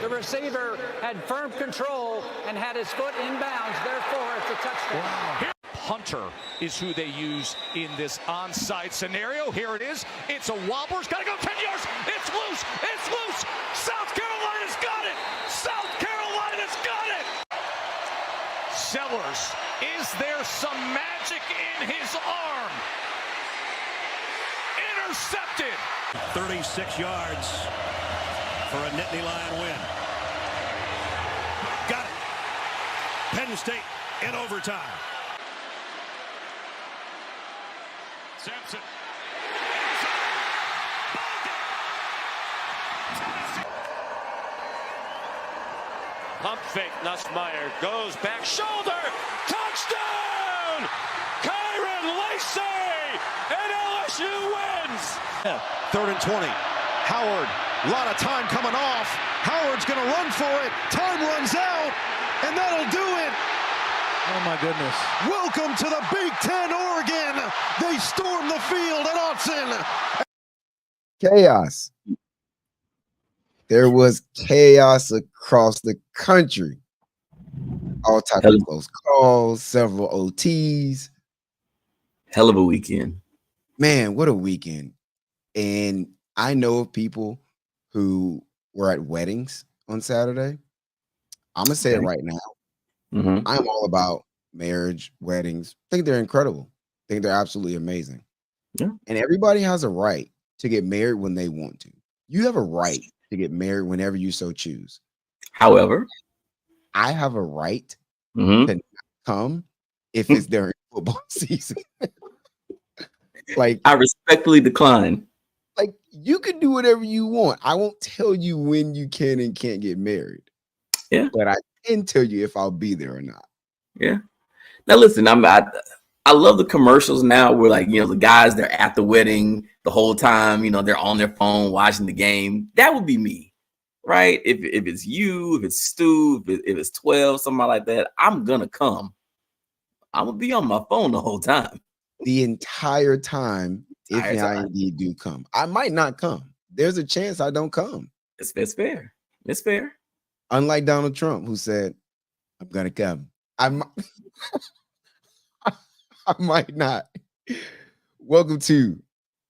The receiver had firm control and had his foot inbounds. Therefore, it's a touchdown. Wow. Hunter is who they use in this onside scenario. Here it is. It's a wobbler. It's got to go 10 yards. It's loose. It's loose. South Carolina's got it. South Carolina's got it. Sellers, is there some magic in his arm? Intercepted. 36 yards for a Nittany Lion win. Got it. Penn State in overtime. Sampson. Pump fake, Nussmeier goes back, shoulder, touchdown! Kyron Lacey, and LSU wins! Yeah, 3rd and 20. Howard, a lot of time coming off. Howard's going to run for it. Time runs out, and that'll do it. Oh, my goodness. Welcome to the Big Ten, Oregon. They storm the field at Autzen. Chaos. There was chaos across the country. All types of close calls, several OTs. Hell of a weekend. Man, what a weekend. And I know of people who were at weddings on Saturday. I'm going to say it right now. Mm-hmm. I'm all about marriage, weddings. I think they're incredible. I think they're absolutely amazing. Yeah. And everybody has a right to get married when they want to. You have a right to get married whenever you so choose. However, I have a right to not come if it's during football season. Like, I respectfully decline. Like, you can do whatever you want. I won't tell you when you can and can't get married. Yeah. But I can tell you if I'll be there or not. Yeah. Now listen, I love the commercials now where, like, the guys, they're at the wedding the whole time, they're on their phone watching the game. That would be me, right? If it's you, if it's Stu, if it's 12, somebody like that, I'm gonna come. I'm gonna be on my phone the whole time. The entire time, if I indeed do come. I might not come. There's a chance I don't come. It's fair. It's fair. Unlike Donald Trump, who said, I'm gonna come. I might not. Welcome to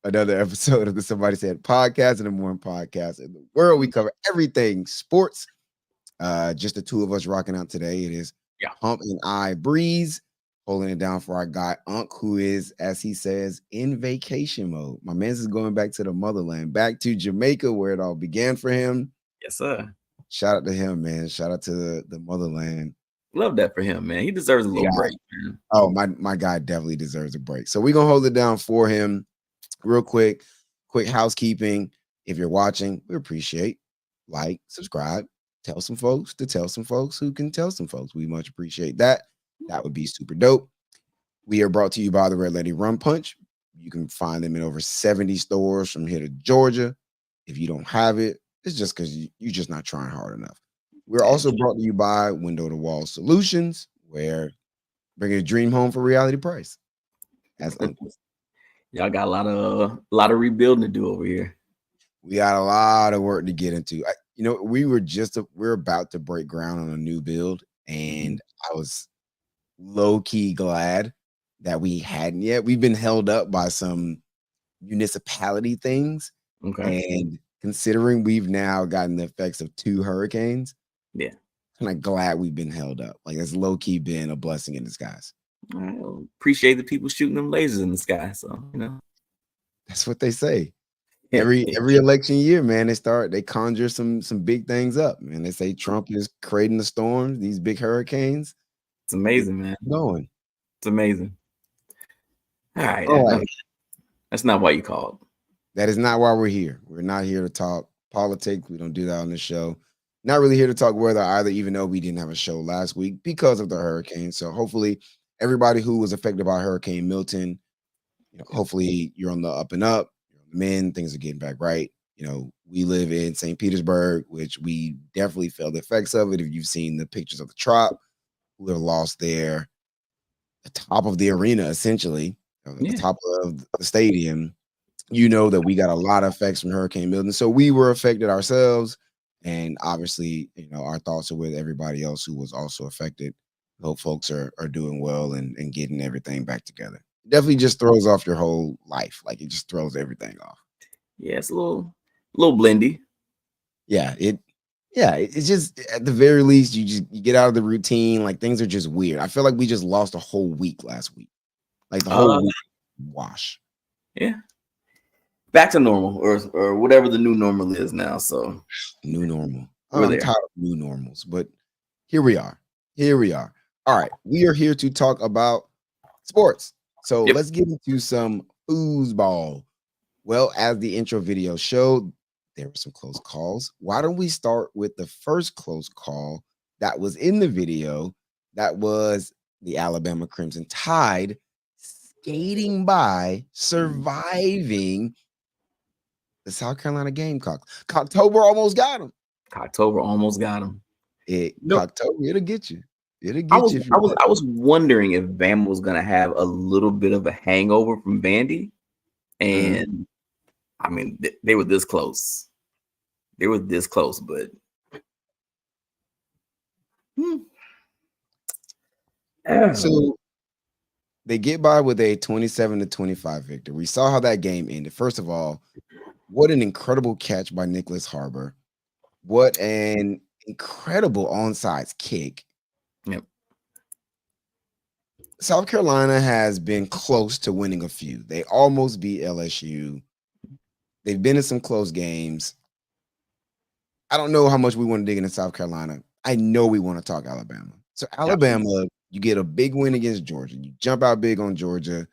another episode of the Somebody Said podcast, and the more podcast in the world. We cover everything sports. Just the two of us rocking out today. It is Hump and I, Breeze, holding it down for our guy Unc, who is, as he says, in vacation mode. My man's is going back to the motherland, back to Jamaica, where it all began for him. Yes, sir. Shout out to him, man. Shout out to the motherland. Love that for him, man. He deserves a little break, man. Oh, my guy definitely deserves a break. So we're gonna hold it down for him. Real quick housekeeping. If you're watching, we appreciate like, subscribe, tell some folks who can tell some folks. We much appreciate that. That would be super dope. We are brought to you by the Red Lady Rum Punch. You can find them in over 70 stores from here to Georgia. If you don't have it, it's just because you're just not trying hard enough. We're also brought to you by Window to Wall Solutions, where bringing a dream home for reality price. Y'all got a lot of rebuilding to do over here. We got a lot of work to get into. We're about to break ground on a new build, and I was low-key glad that we hadn't yet. We've been held up by some municipality things. Okay. And considering we've now gotten the effects of 2 hurricanes, yeah, I'm like glad we've been held up. Like, it's low-key been a blessing in disguise. I appreciate the people shooting them lasers in the sky. So, that's what they say. Every election year, man, they conjure some big things up, man. They say Trump is creating the storms, these big hurricanes. It's amazing, man. Going. It's amazing. All right. That's not why you called. That is not why we're here. We're not here to talk politics. We don't do that on this show. Not really here to talk weather either, even though we didn't have a show last week because of the hurricane. So hopefully everybody who was affected by Hurricane Milton, hopefully you're on the up and up. You're on the mend. Things are getting back right. We live in St. Petersburg, which we definitely felt the effects of it. If you've seen the pictures of the Trop, who have lost the top of the arena, essentially, the top of the stadium, that we got a lot of effects from Hurricane Milton. So we were affected ourselves. And obviously, our thoughts are with everybody else who was also affected. Hope folks are doing well and getting everything back together. Definitely just throws off your whole life. Like, it just throws everything off. Yeah, it's a little blendy. Yeah, it's just, at the very least, you get out of the routine. Like, things are just weird. I feel like we just lost a whole week last week. Like, the whole week wash. Yeah. Back to normal or whatever the new normal is now. So new normal. We're I'm there. tired of new normals, but here we are. All right, we are here to talk about sports. So let's get into some foosball. Well, as the intro video showed, there were some close calls. Why don't we start with the first close call that was in the video? That was the Alabama Crimson Tide skating by, surviving the South Carolina Gamecocks. Cocktober almost got him. Cocktober, it'll get you. It'll get you. I was wondering if Bama was gonna have a little bit of a hangover from Vandy, and I mean they were this close. But so they get by with a 27-25 victory. We saw how that game ended. First of all, what an incredible catch by Nicholas Harbor. What an incredible onside kick. Yep. South Carolina has been close to winning a few. They almost beat LSU. They've been in some close games. I don't know how much we want to dig into South Carolina. I know we want to talk Alabama. So Alabama, you get a big win against Georgia. You jump out big on Georgia.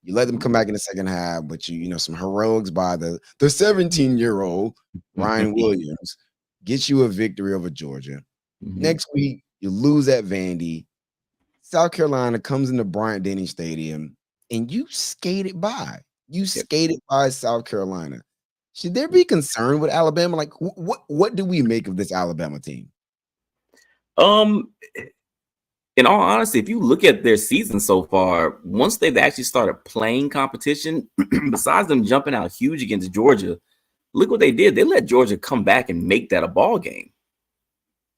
You let them come back in the second half, but some heroics by the 17-year-old Ryan Williams gets you a victory over Georgia. Next week, you lose at Vandy. South Carolina comes into Bryant-Denny Stadium, and you skated by. You skated by South Carolina. Should there be concern with Alabama? Like, what do we make of this Alabama team? In all honesty, if you look at their season so far, once they've actually started playing competition, besides them jumping out huge against Georgia, look what they did. They let Georgia come back and make that a ball game.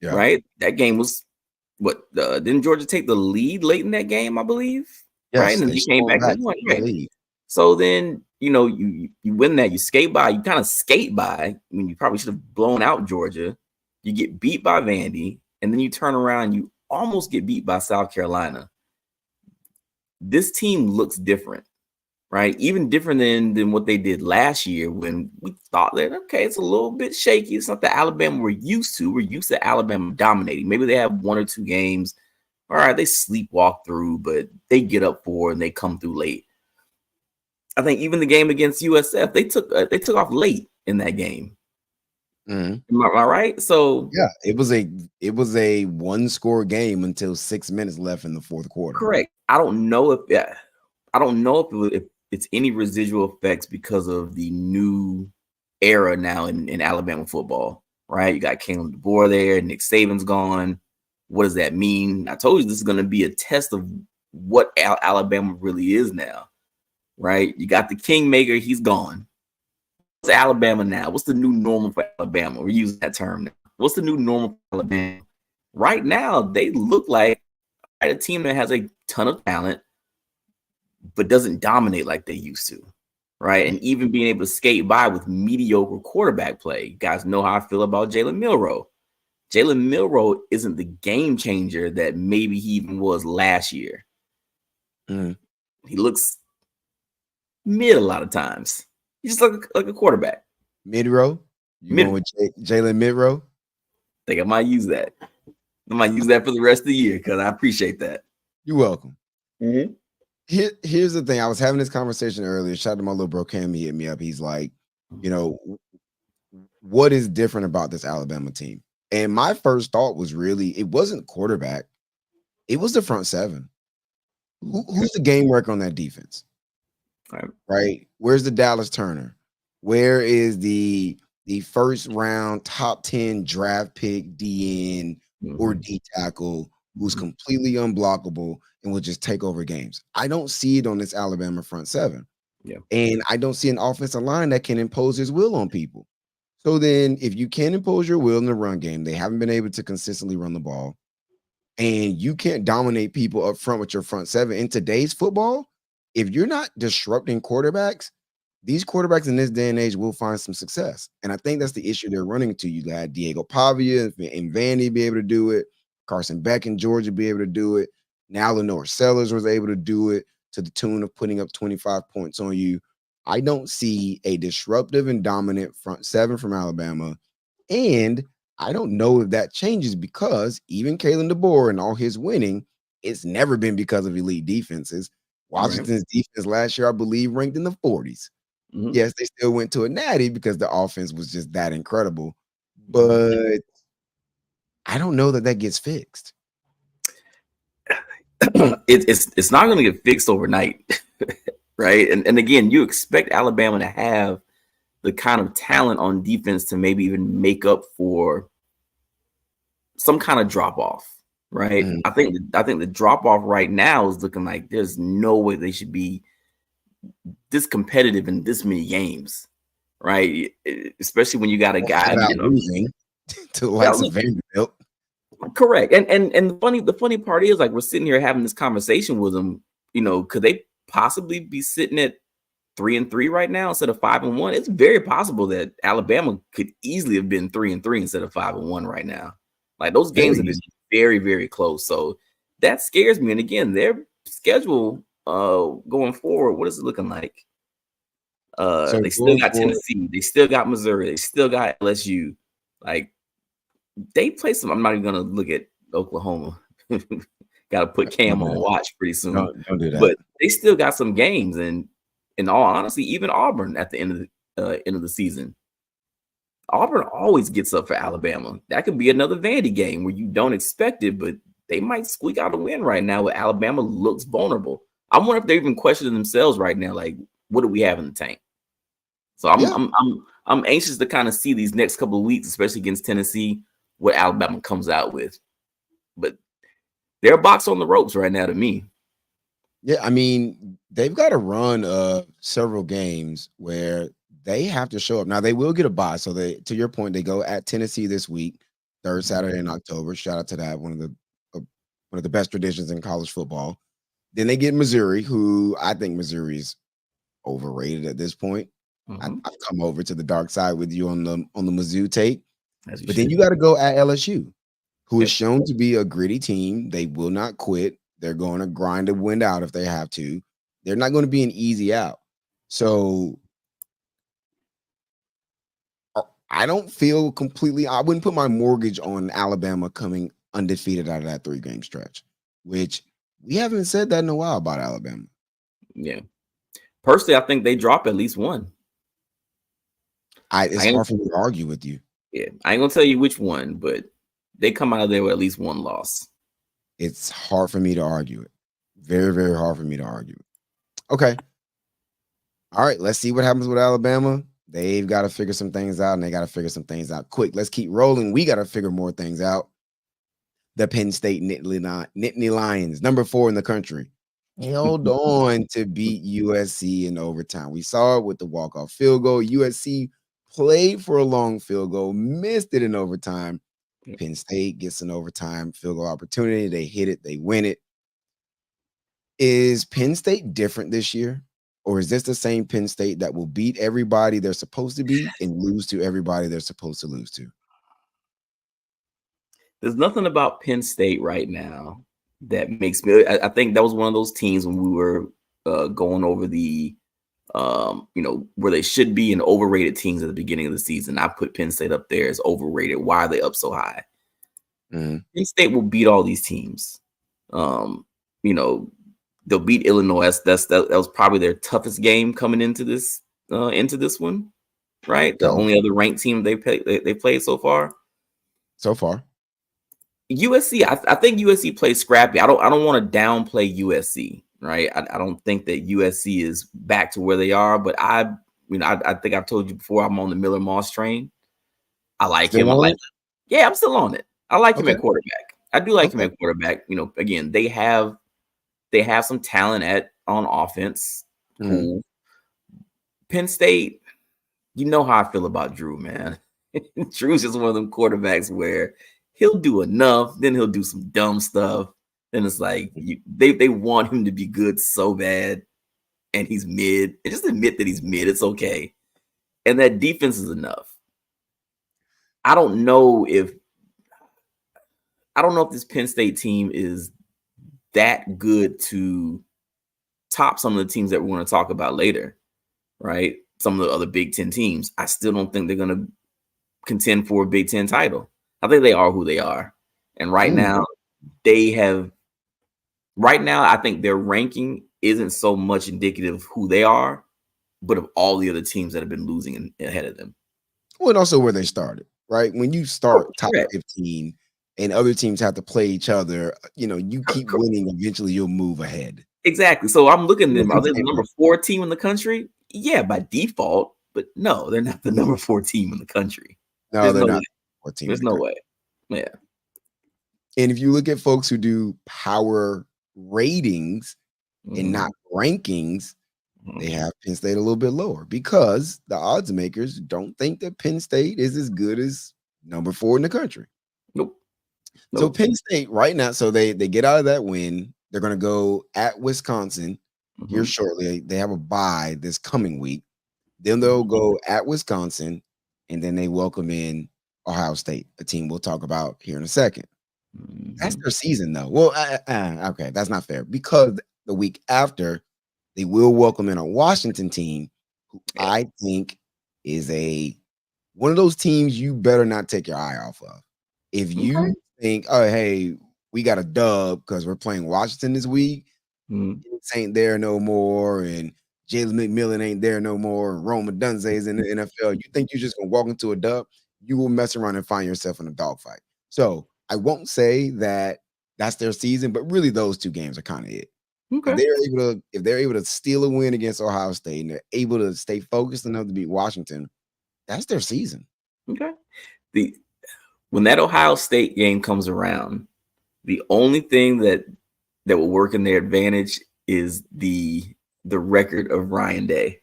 Yeah. Right? That game was didn't Georgia take the lead late in that game, I believe? Yes, right? And then you came back and won. Right? So then, you win that, you skate by, you kind of skate by. I mean, you probably should have blown out Georgia. You get beat by Vandy, and then you turn around, you almost get beat by South Carolina. This team looks different, right? Even different than what they did last year when we thought that, okay, it's a little bit shaky. It's not the Alabama we're used to. We're used to Alabama dominating. Maybe they have one or two games. All right, they sleepwalk through, but they get up for it and they come through late. I think even the game against USF, they took off late in that game. Am I right? So yeah, it was a one-score game until 6 minutes left in the fourth quarter. Correct. I don't know if it's any residual effects because of the new era now in Alabama football. Right? You got Kalen DeBoer there, Nick Saban's gone. What does that mean? I told you this is going to be a test of what Alabama really is now. Right? You got the Kingmaker, he's gone. What's Alabama now? What's the new normal for Alabama? We're using that term now. What's the new normal for Alabama? Right now, they look like a team that has a ton of talent, but doesn't dominate like they used to, right? And even being able to skate by with mediocre quarterback play. You guys know how I feel about Jalen Milroe. Jalen Milroe isn't the game changer that maybe he even was last year. He looks mid a lot of times. He's just like a quarterback. Mid-row? Going with Jalen mid-row? I think I might use that. I might use that for the rest of the year because I appreciate that. You're welcome. Here's the thing. I was having this conversation earlier. Shout out to my little bro Cam. He hit me up. He's like, what is different about this Alabama team? And my first thought was really, it wasn't quarterback. It was the front seven. Who's the game wrecker on that defense? Right? Where's the Dallas Turner? Where is the first round top 10 draft pick DN or D tackle who's completely unblockable and will just take over games? I don't see it on this Alabama front seven. And I don't see an offensive line that can impose his will on people. So then, if you can't impose your will in the run game, they haven't been able to consistently run the ball, and you can't dominate people up front with your front seven in today's football. If you're not disrupting quarterbacks, these quarterbacks in this day and age will find some success. And I think that's the issue they're running into. You had Diego Pavia and Vandy be able to do it. Carson Beck in Georgia be able to do it. Now Lenore Sellers was able to do it to the tune of putting up 25 points on you. I don't see a disruptive and dominant front seven from Alabama. And I don't know if that changes because even Kalen DeBoer and all his winning, it's never been because of elite defenses. Washington's defense last year, I believe, ranked in the 40s. Mhm. Yes, they still went to a natty because the offense was just that incredible. But I don't know that gets fixed. It's not going to get fixed overnight, right? And again, you expect Alabama to have the kind of talent on defense to maybe even make up for some kind of drop off, right? Mhm. I think the drop off right now is looking like there's no way they should be this competitive in this many games, right? Especially when you got a guy losing to the likes of Vanderbilt. Correct. And the funny part is, like, we're sitting here having this conversation with them, could they possibly be sitting at 3-3 right now instead of 5-1? It's very possible that Alabama could easily have been 3-3 instead of 5-1 right now. Like, those games have been very, very close. So that scares me. And again, their schedule going forward, what is it looking like? They still got Tennessee, they still got Missouri, they still got LSU. Like, they play some. I'm not even gonna look at Oklahoma. Got to put Cam on watch pretty soon. Don't do that. But they still got some games, and in all honesty, even Auburn at the end of the season, Auburn always gets up for Alabama. That could be another Vandy game where you don't expect it, but they might squeak out a win right now where Alabama looks vulnerable. I wonder if they're even questioning themselves right now, like, what do we have in the tank? So I'm anxious to kind of see these next couple of weeks, especially against Tennessee, what Alabama comes out with. But they're a box on the ropes right now to me. Yeah, I mean, they've got to run several games where they have to show up. Now, they will get a bye. So to your point, they go at Tennessee this week, third Saturday in October. Shout out to that, one of the best traditions in college football. Then they get Missouri, who I think Missouri's overrated at this point. Mm-hmm. I've come over to the dark side with you on the Mizzou take. But then should. you got to go at LSU, who is shown to be a gritty team. They will not quit. They're going to grind a win out if they have to. They're not going to be an easy out. So I don't feel completely. I wouldn't put my mortgage on Alabama coming undefeated out of that 3-game stretch, which we haven't said that in a while about Alabama. Yeah. Personally, I think they drop at least one. It's hard for me to argue with you. Yeah, I ain't gonna tell you which one, but they come out of there with at least one loss. It's hard for me to argue it. Very, very hard for me to argue it. Okay. All right, let's see what happens with Alabama. They've got to figure some things out, and they got to figure some things out quick. Let's keep rolling. We got to figure more things out. The Penn State Nittany Lions, number 4 in the country, held on to beat USC in overtime. We saw it with the walk-off field goal. USC played for a long field goal, missed it in overtime. Penn State gets an overtime field goal opportunity. They hit it. They win it. Is Penn State different this year? Or is this the same Penn State that will beat everybody they're supposed to beat and lose to everybody they're supposed to lose to? There's nothing about Penn State right now that makes me. I think that was one of those teams when we were going over the where they should be and overrated teams at the beginning of the season. I put Penn State up there as overrated. Why are they up so high? Mm-hmm. Penn State will beat all these teams. They'll beat Illinois. That was probably their toughest game coming into this one, right? The only other ranked team they played so far. USC, I think USC plays scrappy. I don't want to downplay USC, right? I don't think that USC is back to where they are, but I think I've told you before, I'm on the Miller Moss train. I like him. Yeah, I'm still on it. I like him at quarterback. I do like him at quarterback. Again, they have some talent on offense. Cool. Penn State, you know how I feel about Drew, man. Drew's just one of them quarterbacks where he'll do enough, then he'll do some dumb stuff. Then it's like they want him to be good so bad, and he's mid. And just admit that he's mid. It's okay. And that defense is enough. I don't know if this Penn State team is that good to top some of the teams that we're going to talk about later, right? Some of the other Big Ten teams. I still don't think they're going to contend for a Big Ten title. I think they are who they are. And right now, I think their ranking isn't so much indicative of who they are, but of all the other teams that have been losing ahead of them. Well, and also where they started, right? When you start top 15 and other teams have to play each other, you keep winning, eventually you'll move ahead. Exactly. So I'm looking at them. Are they the number 4 team in the country? Yeah, by default. But no, they're not the number 4 team in the country. No, they're not. There's no way. Yeah. And if you look at folks who do power ratings and not rankings, they have Penn State a little bit lower because the odds makers don't think that Penn State is as good as number 4 in the country. Nope. So Penn State right now, so they get out of that win. They're going to go at Wisconsin here shortly. They have a bye this coming week. Then they'll go at Wisconsin, and then they welcome in Ohio State, a team we'll talk about here in a second. That's their season, though. Well, okay, that's not fair because the week after, they will welcome in a Washington team who I think is one of those teams you better not take your eye off of. If you think, oh, hey, we got a dub because we're playing Washington this week, Diggs ain't there no more, and Jalen McMillan ain't there no more, and Rome Odunze is in the NFL, you think you're just going to walk into a dub, you will mess around and find yourself in a dogfight. So I won't say that that's their season, but really those 2 games are kind of it. Okay. If they're able to steal a win against Ohio State and they're able to stay focused enough to beat Washington, that's their season. Okay. When that Ohio State game comes around, the only thing that will work in their advantage is the record of Ryan Day.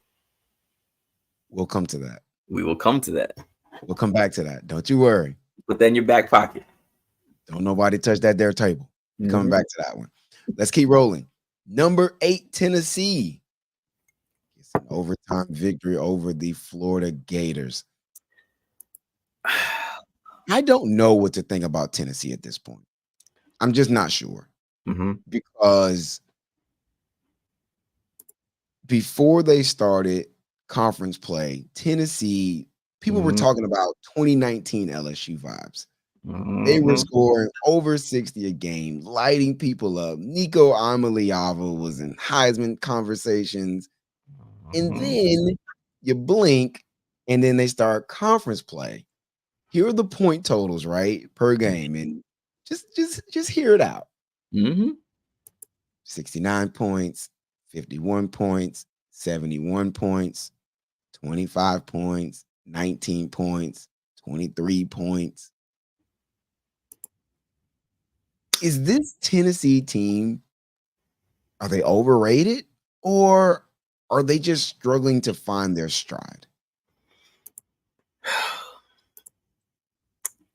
We'll come to that. We will come to that. We'll come back to that. Don't you worry. Put that in your back pocket. Don't nobody touch that there table. Coming back to that one. Let's keep rolling. Number 8, Tennessee. It's an overtime victory over the Florida Gators. I don't know what to think about Tennessee at this point. I'm just not sure. Because before they started conference play, Tennessee, people were talking about 2019 LSU vibes. They were scoring over 60 a game, lighting people up. Nico Amaliava was in Heisman conversations. And then you blink, and then they start conference play. Here are the point totals, right, per game. And just hear it out. 69 points, 51 points, 71 points, 25 points, 19 points, 23 points. Is this Tennessee team, are they overrated or are they just struggling to find their stride?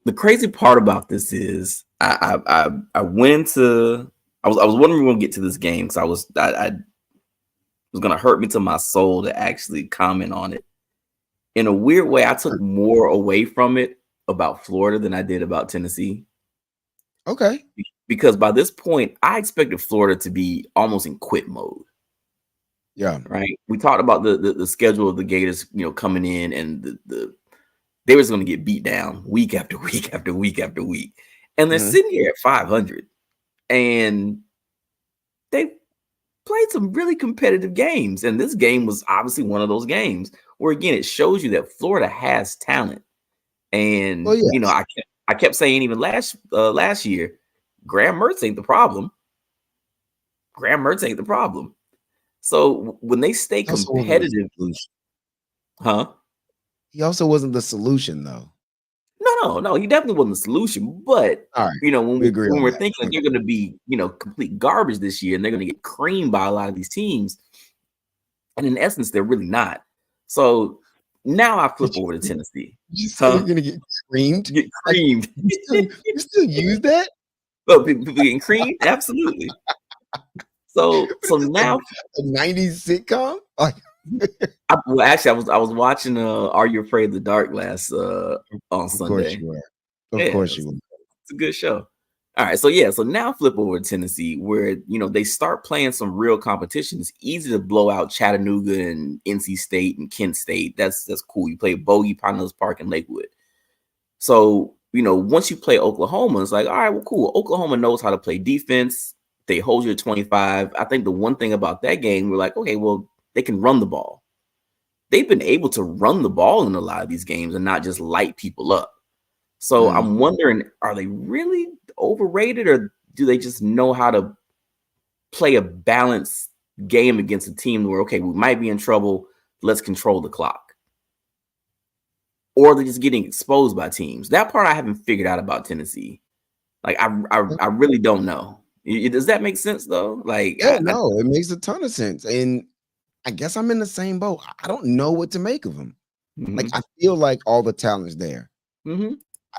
The crazy part about this is I went to I was wondering we were gonna get to this game because I was gonna hurt me to my soul to actually comment on it. In a weird way, I took more away from it about Florida than I did about Tennessee. Okay. Because by this point, I expected Florida to be almost in quit mode. Yeah. Right. We talked about the schedule of the Gators, coming in, and they was going to get beat down week after week after week after week. And they're sitting here at 500. And they played some really competitive games. And this game was obviously one of those games where, again, it shows you that Florida has talent. And, I kept saying even last year, Graham Mertz ain't the problem. Graham Mertz ain't the problem. So when they stay competitive, he also wasn't the solution, though. No, he definitely wasn't the solution. But all right, when we're thinking that they're going to be, complete garbage this year, and they're going to get creamed by a lot of these teams, and in essence, they're really not. So Now I flip over to Tennessee. You still Huh? gonna get creamed? Get creamed. You still use that? Oh, people getting creamed? Absolutely. So now A 90s sitcom? Like, well, actually, I was watching Are You Afraid of the Dark last on of Sunday. course you were. Of Yeah, course you were. it's a good show. All right, so now flip over to Tennessee, where they start playing some real competition. It's easy to blow out Chattanooga and NC State and Kent State. That's cool. You play Bogey, Pine Hills Park, and Lakewood. So once you play Oklahoma, it's like, all right, well, cool. Oklahoma knows how to play defense. They hold you at 25. I think the one thing about that game, we're like, okay, well, they can run the ball. They've been able to run the ball in a lot of these games and not just light people up. So I'm wondering, are they really overrated, or do they just know how to play a balanced game against a team where, okay, we might be in trouble, let's control the clock? Or they're just getting exposed by teams? That part I haven't figured out about Tennessee. Like, I really don't know. Does that make sense, though? Like, yeah, no, it makes a ton of sense. And I guess I'm in the same boat. I don't know what to make of them. Like, I feel like all the talent's there.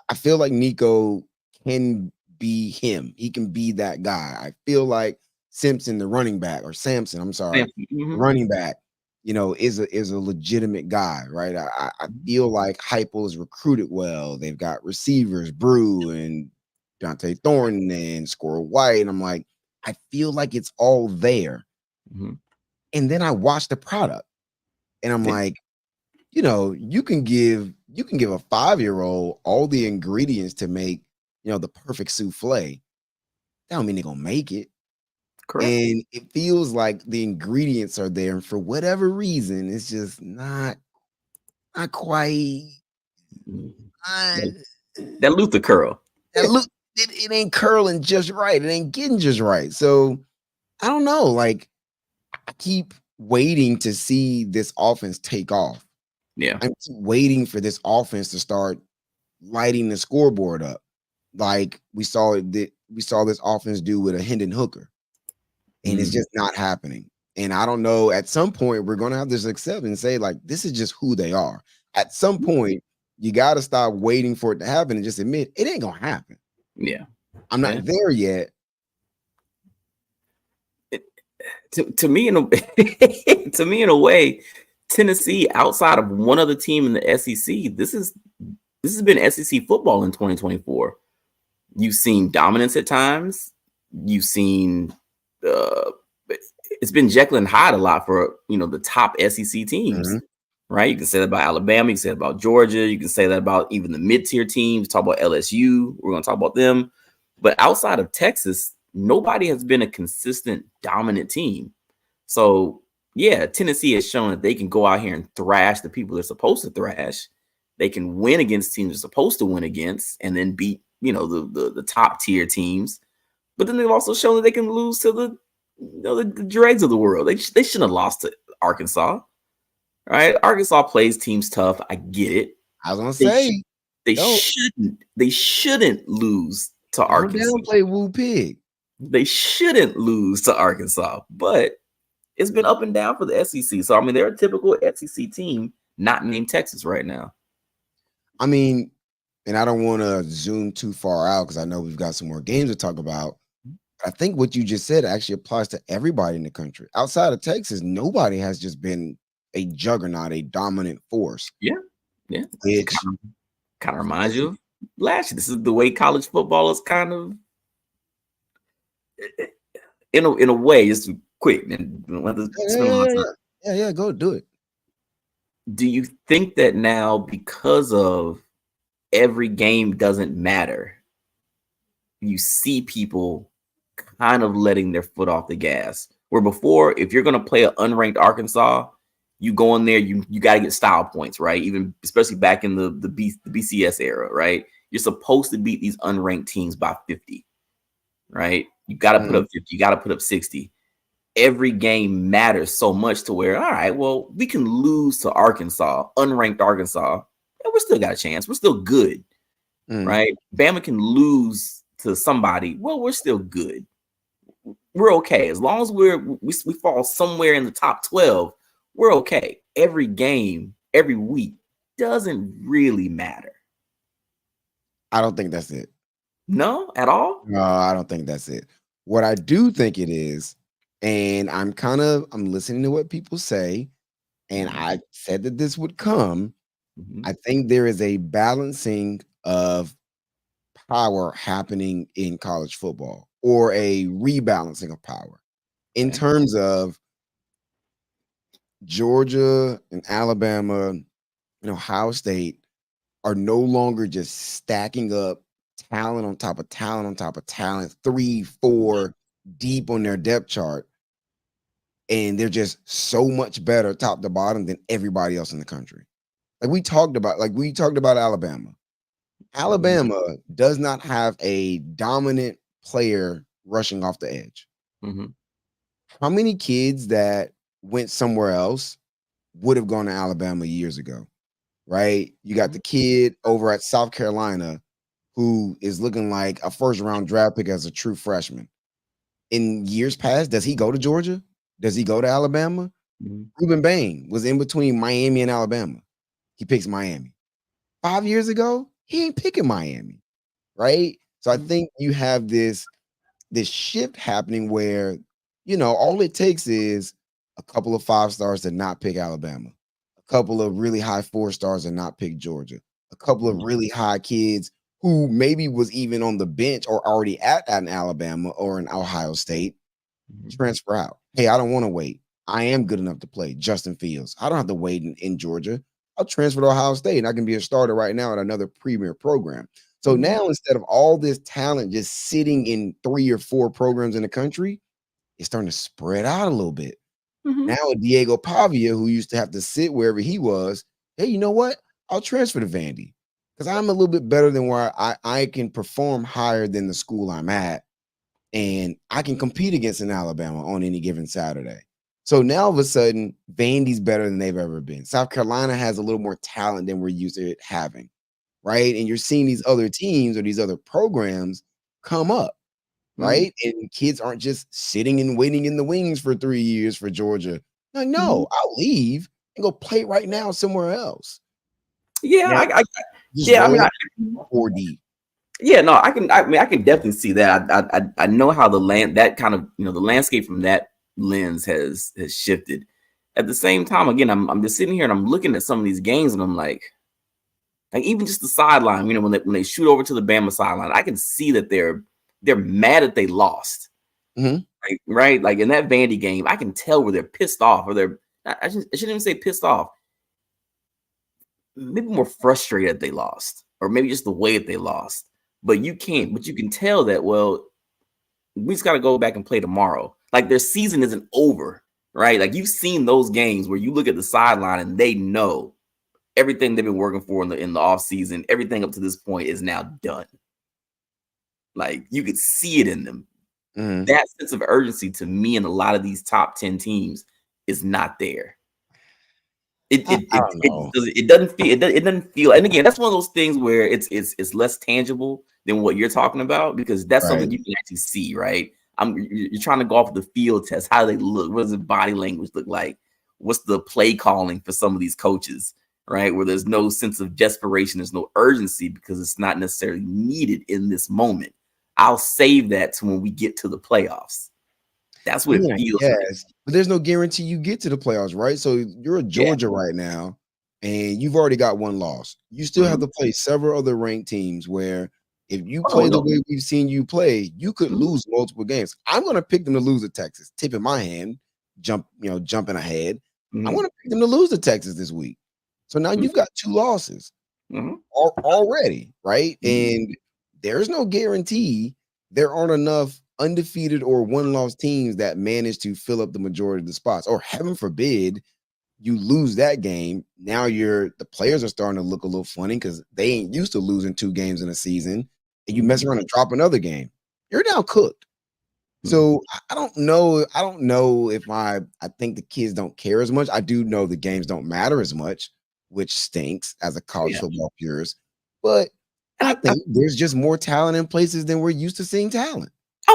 I feel like Nico can be him. He can be that guy. I feel like Samson, the running back, or Samson, I'm sorry, running back, is a legitimate guy, right? I feel like Heupel is recruited well. They've got receivers, Brew and Dante Thornton and Squirrel White. And I'm like, I feel like it's all there. And then I watch the product and I'm like, you can give a 5-year-old all the ingredients to make, the perfect souffle. That don't mean they're gonna make it. Correct. And it feels like the ingredients are there, and for whatever reason, it's just not quite. That Luther curl. It ain't curling just right. It ain't getting just right. So I don't know. Like, I keep waiting to see this offense take off. Yeah. I'm waiting for this offense to start lighting the scoreboard up, like we saw this offense do with a Hendon Hooker, and it's just not happening. And I don't know. At some point, we're gonna have to accept and say, like, this is just who they are. At some point, you got to stop waiting for it to happen and just admit it ain't gonna happen. Yeah, I'm not there yet. To me, in a way, Tennessee, outside of one other team in the SEC, this has been SEC football in 2024. You've seen dominance at times. You've seen it's been Jekyll and Hyde a lot for the top SEC teams, right? You can say that about Alabama. You can say that about Georgia. You can say that about even the mid-tier teams. Talk about LSU. We're going to talk about them. But outside of Texas, nobody has been a consistent dominant team. So yeah, Tennessee has shown that they can go out here and thrash the people they're supposed to thrash. They can win against teams they're supposed to win against, and then beat the top tier teams. But then they've also shown that they can lose to the dregs of the world. They shouldn't have lost to Arkansas, right? Arkansas plays teams tough. I get it. I was gonna say they shouldn't lose to Arkansas. Don't play Woo Pig. They shouldn't lose to Arkansas, but it's been up and down for the SEC. So, I mean, they're a typical SEC team not named Texas right now. I mean, and I don't want to zoom too far out because I know we've got some more games to talk about. I think what you just said actually applies to everybody in the country. Outside of Texas, nobody has just been a juggernaut, a dominant force. Yeah. Which kind of reminds you of last year. This is the way college football is kind of, in a way, just quick. And go do it. Do you think that now, because of every game doesn't matter, you see people kind of letting their foot off the gas? Where before, if you're going to play an unranked Arkansas, you go in there, you got to get style points, right? Even especially back in the BCS era, right? You're supposed to beat these unranked teams by 50, right? You got to put up 50, you got to put up 60. Every game matters so much to where, all right, well, we can lose to Arkansas, unranked Arkansas, and we still got a chance. We're still good, right? Bama can lose to somebody. Well, we're still good. We're okay. As long as we fall somewhere in the top 12, we're okay. Every game every week doesn't really matter. I don't think that's it. No, at all? No, I don't think that's it. What I do think it is, and I'm listening to what people say, and I said that this would come. I think there is a balancing of power happening in college football, or a rebalancing of power in terms of Georgia and Alabama and Ohio State are no longer just stacking up talent on top of talent on top of talent, 3, 4 deep on their depth chart. And they're just so much better top to bottom than everybody else in the country. Like we talked about Alabama. Alabama does not have a dominant player rushing off the edge. How many kids that went somewhere else would have gone to Alabama years ago? Right? You got the kid over at South Carolina who is looking like a first-round draft pick as a true freshman. In years past, does he go to Georgia? Does he go to Alabama? Ruben Bain was in between Miami and Alabama. He picks Miami. 5 years ago, he ain't picking Miami, right? So I think you have this shift happening where, all it takes is a couple of 5 stars to not pick Alabama, a couple of really high 4 stars to not pick Georgia, a couple of really high kids who maybe was even on the bench or already at an Alabama or an Ohio State, transfer out. Hey, I don't want to wait. I am good enough to play. Justin Fields. I don't have to wait in Georgia. I'll transfer to Ohio State and I can be a starter right now at another premier program. So now, instead of all this talent just sitting in 3 or 4 programs in the country, it's starting to spread out a little bit. Now Diego Pavia, who used to have to sit wherever he was, hey, you know what? I'll transfer to Vandy because I'm a little bit better than where I can perform higher than the school I'm at, and I can compete against an Alabama on any given Saturday. So now all of a sudden, Vandy's better than they've ever been. South Carolina has a little more talent than we're used to it having, right? And you're seeing these other teams or these other programs come up, right? And kids aren't just sitting and waiting in the wings for 3 years for Georgia. Like, no, I'll leave and go play right now somewhere else. Yeah, Now, I mean, 4 deep. Yeah, no, I can definitely see that. I know how the landscape from that lens has shifted. At the same time, again, I'm just sitting here and I'm looking at some of these games and I'm like even just the sideline, when they shoot over to the Bama sideline, I can see that they're mad that they lost. Right? Like in that Vandy game, I can tell where they're pissed off, or I shouldn't even say pissed off. Maybe more frustrated they lost, or maybe just the way that they lost. But you can tell that, well, we just got to go back and play tomorrow. Like their season isn't over, right? Like you've seen those games where you look at the sideline and they know everything they've been working for in the offseason, everything up to this point is now done. Like you could see it in them. That sense of urgency to me in a lot of these top 10 teams is not there. It doesn't feel, and again, that's one of those things where it's less tangible than what you're talking about, because that's something you can actually see, right? You're trying to go off the field test. How do they look? What does the body language look like? What's the play calling for some of these coaches, right? Where there's no sense of desperation, there's no urgency because it's not necessarily needed in this moment. I'll save that to when we get to the playoffs. That's what it feels like. But there's no guarantee you get to the playoffs, right? So you're at Georgia right now, and you've already got 1 loss. You still have to play several other ranked teams where if you play the way we've seen you play, you could lose multiple games. I'm going to pick them to lose to Texas. Tip in my hand, jumping ahead. I'm going to pick them to lose to Texas this week. So now you've got 2 losses already, right? And there's no guarantee there aren't enough undefeated or 1-loss teams that manage to fill up the majority of the spots. Or heaven forbid you lose that game. Now the players are starting to look a little funny because they ain't used to losing 2 games in a season, and you mess around and drop another game. You're now cooked. So I don't know. I don't know if I think the kids don't care as much. I do know the games don't matter as much, which stinks as a college football purist. But I think there's just more talent in places than we're used to seeing talent.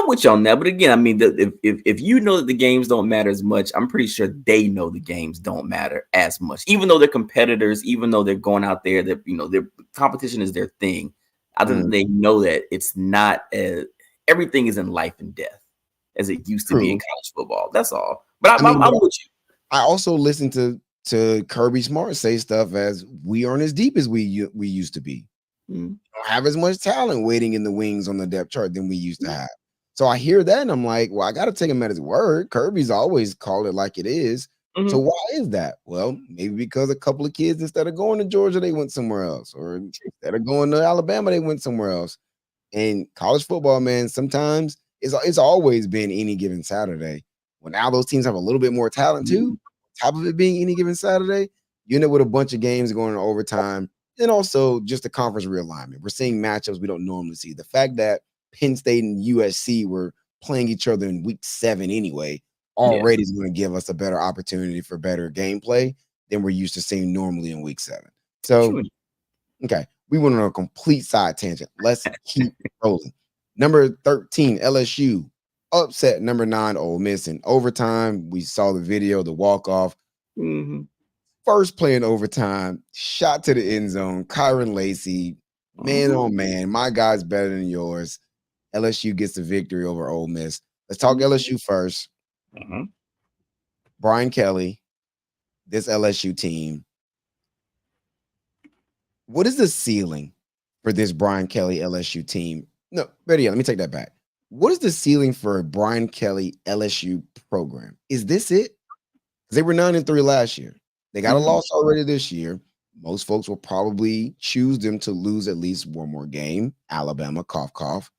with you on that. But again, I mean, if you know that the games don't matter as much, I'm pretty sure they know the games don't matter as much. Even though they're competitors, even though they're going out there, that their competition is their thing. I think they know that it's not everything is in life and death as it used to be in college football. That's all. But I'm with you. I also listen to Kirby Smart say stuff as we aren't as deep as we used to be. Don't have as much talent waiting in the wings on the depth chart than we used to have. So I hear that and I'm like, well, I got to take him at his word. Kirby's always called it like it is. So why is that? Well, maybe because a couple of kids, instead of going to Georgia, they went somewhere else, or instead of going to Alabama, they went somewhere else. And college football, man, sometimes it's always been any given Saturday. Well, now those teams have a little bit more talent too. Top of it being any given Saturday, you end up with a bunch of games going to overtime. And also just the conference realignment. We're seeing matchups we don't normally see. The fact that Penn State and USC were playing each other in week 7 anyway already is going to give us a better opportunity for better gameplay than we're used to seeing normally in week 7. So, okay, we went on a complete side tangent. Let's keep rolling. Number 13, LSU upset number 9, Ole Miss in overtime. We saw the video, the walk-off. First play in overtime, shot to the end zone. Kyron Lacey, man, oh man, my guy's better than yours. LSU gets the victory over Ole Miss. Let's talk LSU first. Brian Kelly, this LSU team. What is the ceiling for this Brian Kelly LSU team? No, better yet, let me take that back. What is the ceiling for a Brian Kelly LSU program? Is this it? Because they were 9-3 last year. They got a loss already this year. Most folks will probably choose them to lose at least one more game. Alabama, cough, cough.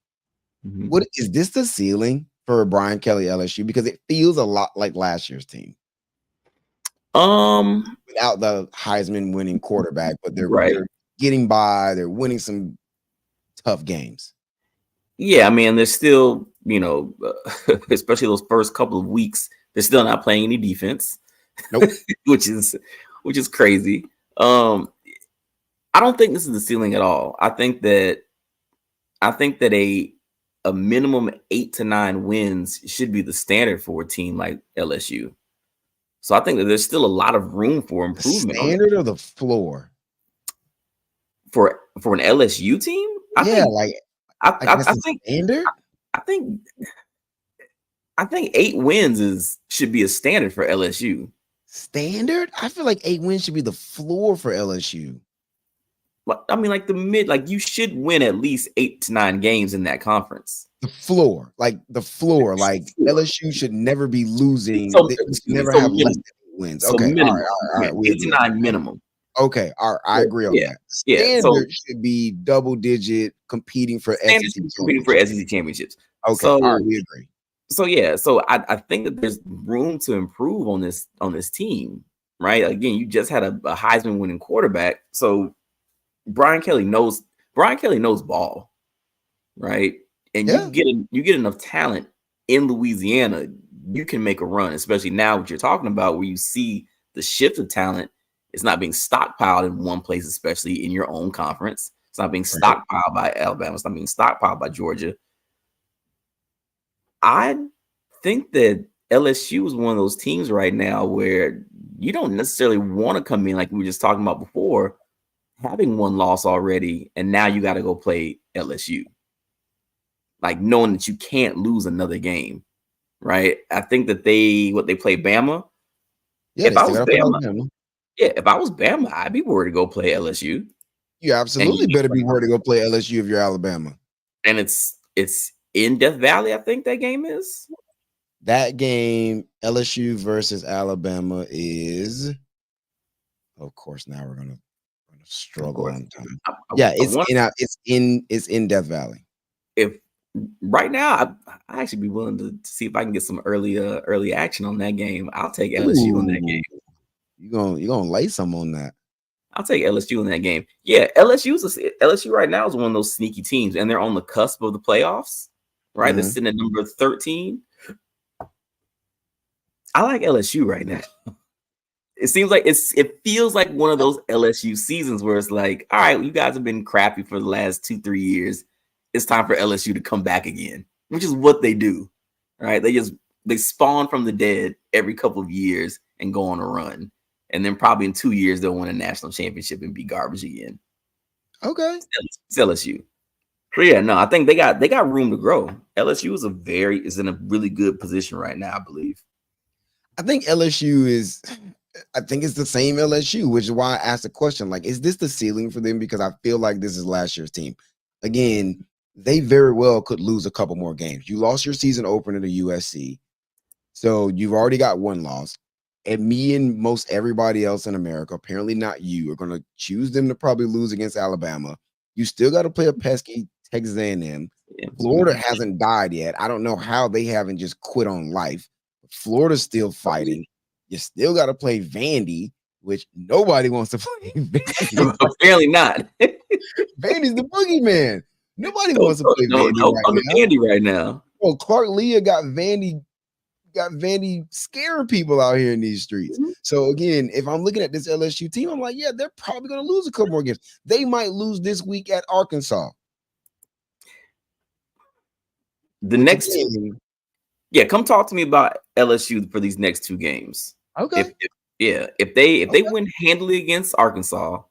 What is this the ceiling for Brian Kelly LSU? Because it feels a lot like last year's team. Without the Heisman winning quarterback, but they're getting by. They're winning some tough games. Yeah, I mean, they're still, especially those first couple of weeks, they're still not playing any defense. Nope. which is crazy. I don't think this is the ceiling at all. I think that a minimum 8 to 9 wins should be the standard for a team like LSU. So I think that there's still a lot of room for improvement. The standard or the floor for an LSU team? I think standard. I think 8 wins should be a standard for LSU. Standard? I feel like 8 wins should be the floor for LSU. I mean, like you should win at least 8 to 9 games in that conference. The floor, like LSU should never be losing. They never have less than 8 wins. So okay, minimum, all right. 8 to 9 minimum. Okay, all right. I agree on that. Standard should be double-digit competing for SEC championships. Okay, all right, we agree. So I think that there's room to improve on this team, right? Again, you just had a Heisman winning quarterback, so Brian Kelly knows ball, right? And you get enough talent in Louisiana, you can make a run, especially now what you're talking about, where you see the shift of talent. It's not being stockpiled in one place, especially in your own conference. It's not being stockpiled by Alabama. It's not being stockpiled by Georgia. I think that LSU is one of those teams right now where you don't necessarily want to come in, like we were just talking about before, having one loss already, and now you got to go play LSU. Like knowing that you can't lose another game, right? I think that they play Bama. Yeah, if I was Bama, I'd be worried to go play LSU. You absolutely better be worried to go play LSU if you're Alabama. And it's in Death Valley, I think that game is. That game, LSU versus Alabama, is. Of course, now we're gonna struggle on time. It's in Death Valley. If right now, I actually be willing to see if I can get some early action on that game. I'll take LSU on that game. You're gonna lay some on that. I'll take LSU in that game. Yeah, LSU right now is one of those sneaky teams, and they're on the cusp of the playoffs. Right, they're sitting at number 13. I like LSU right now. It seems like it feels like one of those LSU seasons where it's like, all right, you guys have been crappy for the last 2-3 years. It's time for LSU to come back again. which is what they do, right? They spawn from the dead every couple of years and go on a run. And then probably in 2 years, they'll win a national championship and be garbage again. Okay. It's LSU. So yeah, no, I think they got room to grow. LSU is in a really good position right now, I believe. I think it's the same LSU, which is why I asked the question, like, is this the ceiling for them? Because I feel like this is last year's team. Again, they very well could lose a couple more games. You lost your season opener to USC. So you've already got one loss. And me and most everybody else in America, apparently not you, are going to choose them to probably lose against Alabama. You still got to play a pesky Texas A&M. Florida hasn't died yet. I don't know how they haven't just quit on life. Florida's still fighting. You still got to play Vandy, which nobody wants to play Vandy. Apparently not. Vandy's the boogeyman. Nobody wants to play Vandy right now. Well, Clark Leah got Vandy scaring people out here in these streets. Mm-hmm. So again, if I'm looking at this LSU team, I'm like, yeah, they're probably going to lose a couple more games. They might lose this week at Arkansas. Come talk to me about LSU for these next 2 games. Okay. If they win handily against Arkansas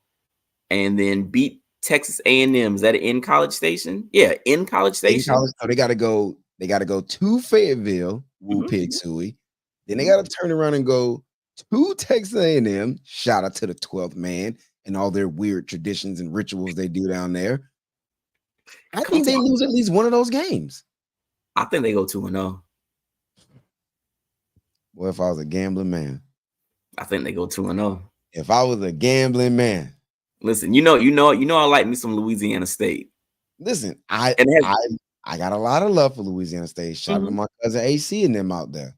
and then beat Texas A&M, is that in College Station? Yeah, in College Station. So they got to go to Fayetteville, Pig Suey. Then they got to turn around and go to Texas A&M. Shout out to the 12th man and all their weird traditions and rituals they do down there. I think they lose at least one of those games. I think they go 2-0. Well, if I was a gambling man, I think they go 2-0. If I was a gambling man, listen, I like me some Louisiana State. Listen, I got a lot of love for Louisiana State. Shout out to my cousin AC and them out there.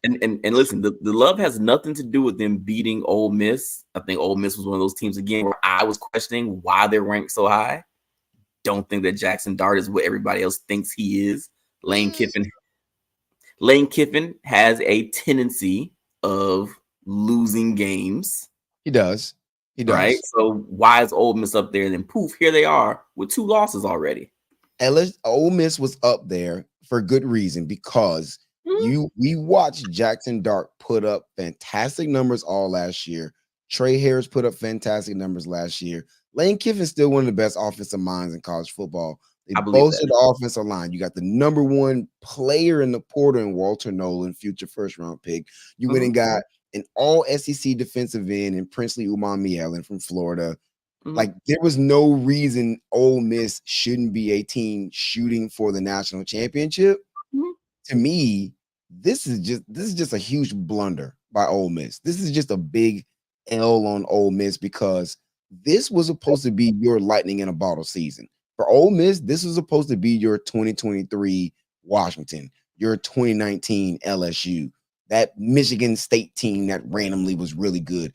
And listen, the love has nothing to do with them beating Ole Miss. I think Ole Miss was one of those teams again where I was questioning why they're ranked so high. Don't think that Jackson Dart is what everybody else thinks he is. Lane Kiffin has a tendency of losing games. He does. Right? So why is Ole Miss up there? And then poof, here they are with 2 losses already. Ole Miss was up there for good reason because we watched Jackson Dart put up fantastic numbers all last year. Trey Harris put up fantastic numbers last year. Lane Kiffin's still one of the best offensive minds in college football. They bolstered the offensive line. You got the number 1 player in the portal in Walter Nolan, future first-round pick. You went and got an all-SEC defensive end in Princely Umamielen from Florida. Like, there was no reason Ole Miss shouldn't be a team shooting for the national championship. To me, this is just a huge blunder by Ole Miss. This is just a big L on Ole Miss because this was supposed to be your lightning in a bottle season. For Ole Miss, this was supposed to be your 2023 Washington, your 2019 LSU, that Michigan State team that randomly was really good.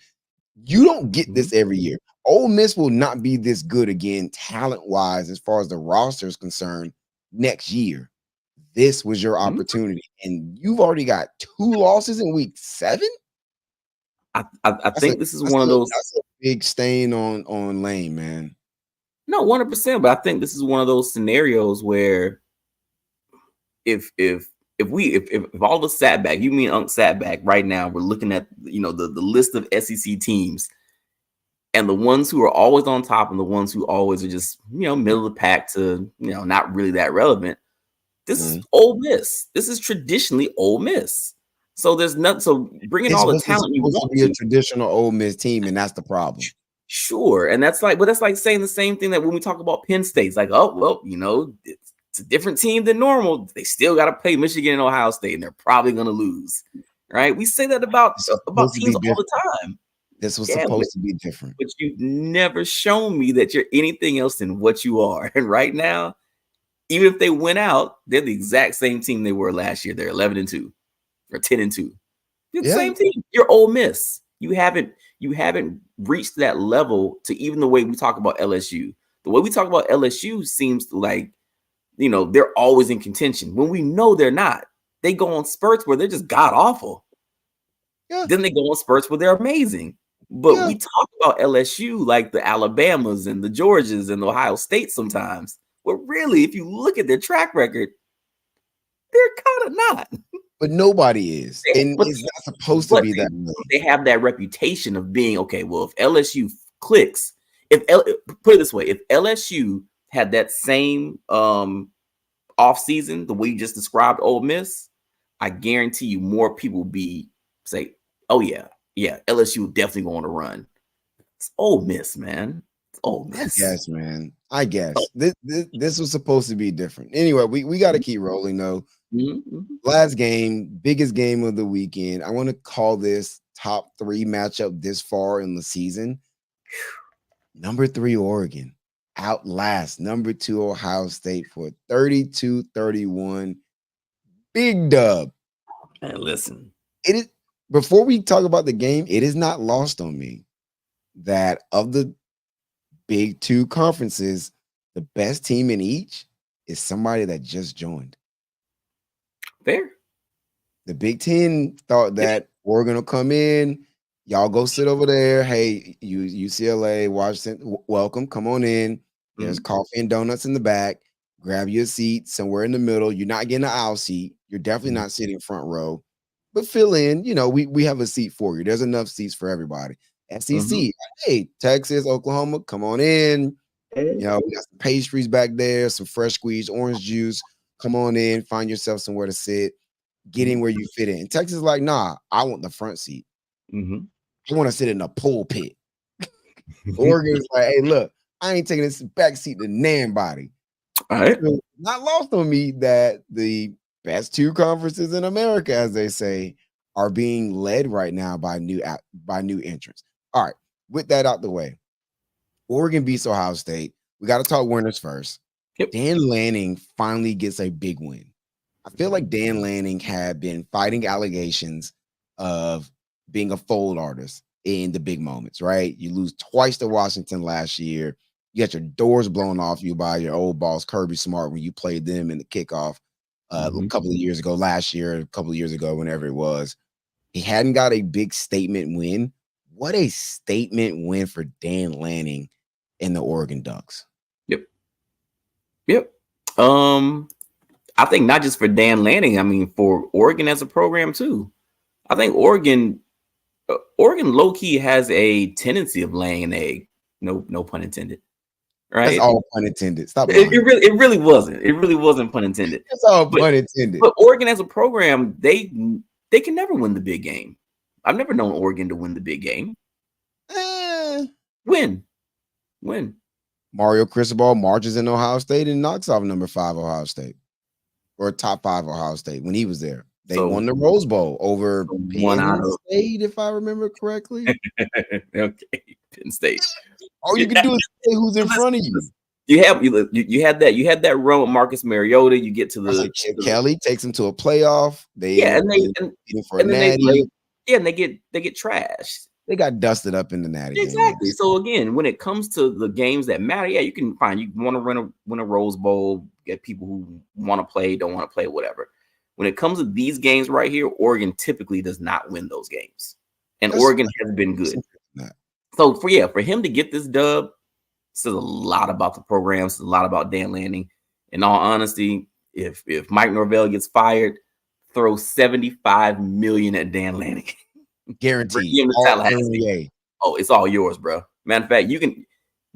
You don't get this every year. Ole Miss will not be this good again, talent-wise, as far as the roster is concerned, next year. This was your opportunity, and you've already got 2 losses in week 7. I think this is one of those. That's a big stain on Lane, man. No, 100%. But I think this is one of those scenarios where if all the sat back, you mean Unc sat back right now, we're looking at the list of SEC teams, and the ones who are always on top and the ones who always are just middle of the pack to not really that relevant. This is Ole Miss. This is traditionally Ole Miss. So there's nothing. So bringing all the talent you want to be a traditional Ole Miss team, and that's the problem. Sure, and that's like saying the same thing that when we talk about Penn State, it's like, oh well, it's a different team than normal. They still got to play Michigan and Ohio State, and they're probably going to lose. Right? We say that about teams all the time. This was supposed to be different, but you've never shown me that you're anything else than what you are. And right now, even if they went out, they're the exact same team they were last year. They're 11-2 or 10-2. You're the same team. You're Ole Miss. You haven't reached that level to even the way we talk about LSU. The way we talk about LSU seems like, they're always in contention when we know they're not. They go on spurts where they're just god awful. Yeah. Then they go on spurts where they're amazing. But we talk about LSU like the Alabamas and the Georgias and the Ohio State sometimes. But really, if you look at their track record, they're kind of not. But nobody is. And But- it's not supposed to be that way. They have that reputation of being okay. Well, if LSU clicks, put it this way, if LSU had that same off season, the way you just described Ole Miss, I guarantee you more people will be say, "Oh yeah, LSU will definitely go on a run." It's Ole Miss, man. It's Ole Miss. Yes, man. I guess this was supposed to be different. Anyway, we got to keep rolling though. Mm-hmm. Last game, biggest game of the weekend. I want to call this top 3 matchup this far in the season. Number 3 Oregon outlast number 2 Ohio State for 32-31. Big dub. And listen, It is, before we talk about the game, it is not lost on me that of the big 2 conferences, the best team in each is somebody that just joined. fair. The Big Ten thought that Oregon will come in. Y'all go sit over there. Hey, UCLA, Washington, welcome. Come on in. There's coffee and donuts in the back. Grab your seat somewhere in the middle. You're not getting an aisle seat. You're definitely not sitting front row. But fill in. You know, we have a seat for you. There's enough seats for everybody. SEC, hey, Texas, Oklahoma, come on in. You know, we got some pastries back there, some fresh squeezed orange juice. Come on in, find yourself somewhere to sit, get in where you fit in. And Texas is like, nah, I want the front seat. I want to sit in the pulpit. Oregon's like, hey, look, I ain't taking this back seat to nan body. All right. So, not lost on me that the best 2 conferences in America, as they say, are being led right now by new entrants. All right, with that out the way, Oregon beats Ohio State. We got to talk winners first. Yep. Dan Lanning finally gets a big win. I feel like Dan Lanning had been fighting allegations of being a fold artist in the big moments, right? You lose twice to Washington last year. You got your doors blown off you by your old boss, Kirby Smart, when you played them in the kickoff a couple of years ago, last year, a couple of years ago, whenever it was. He hadn't got a big statement win. What a statement win for Dan Lanning and the Oregon Ducks. Yep. I think not just for Dan Lanning, I mean for Oregon as a program too. I think Oregon low-key has a tendency of laying an egg. No pun intended. Right? That's all pun intended. Stop. It really wasn't. It really wasn't pun intended. That's all pun intended. But Oregon as a program, they can never win the big game. I've never known Oregon to win the big game. Win. Mario Cristobal marches in Ohio State and knocks off number 5 Ohio State, or top 5 Ohio State when he was there. They won the Rose Bowl over Penn State, if I remember correctly. Okay, Penn State. All you can do is say who's in front of you. You had that run with Marcus Mariota. You get to the Chip Kelly takes him to a playoff. They and they get trashed. They got dusted up in the natty. Exactly. Game. So again, when it comes to the games that matter, yeah, you can find you want to win a Rose Bowl, get people who want to play, don't want to play, whatever. When it comes to these games right here, Oregon typically does not win those games, and Oregon has been good. So for him to get this dub, says a lot about the program, says a lot about Dan Lanning. In all honesty, if Mike Norvell gets fired, throw $75 million at Dan Lanning. Guaranteed. Oh, it's all yours, bro. Matter of fact, you can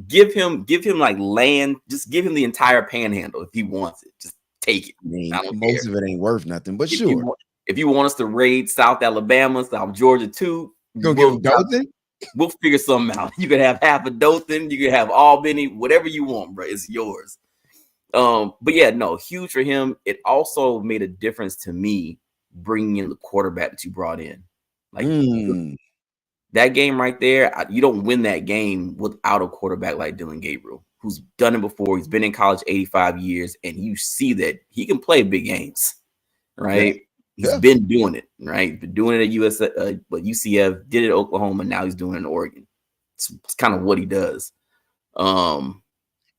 give him like land. Just give him the entire panhandle if he wants it. Just take it. Most of it ain't worth nothing, but sure. If you want us to raid South Alabama, South Georgia too, you gonna give him Dothan? We'll figure something out. You could have half a Dothan, you could have Albany, whatever you want, bro. It's yours. But yeah, no, huge for him. It also made a difference to me bringing in the quarterback that you brought in. Like that game right there, you don't win that game without a quarterback like Dylan Gabriel, who's done it before. He's been in college 85 years, and you see that he can play big games, right? He's been doing it, right? He's been doing it at but UCF, did it at Oklahoma, now he's doing it in Oregon. It's kind of what he does. And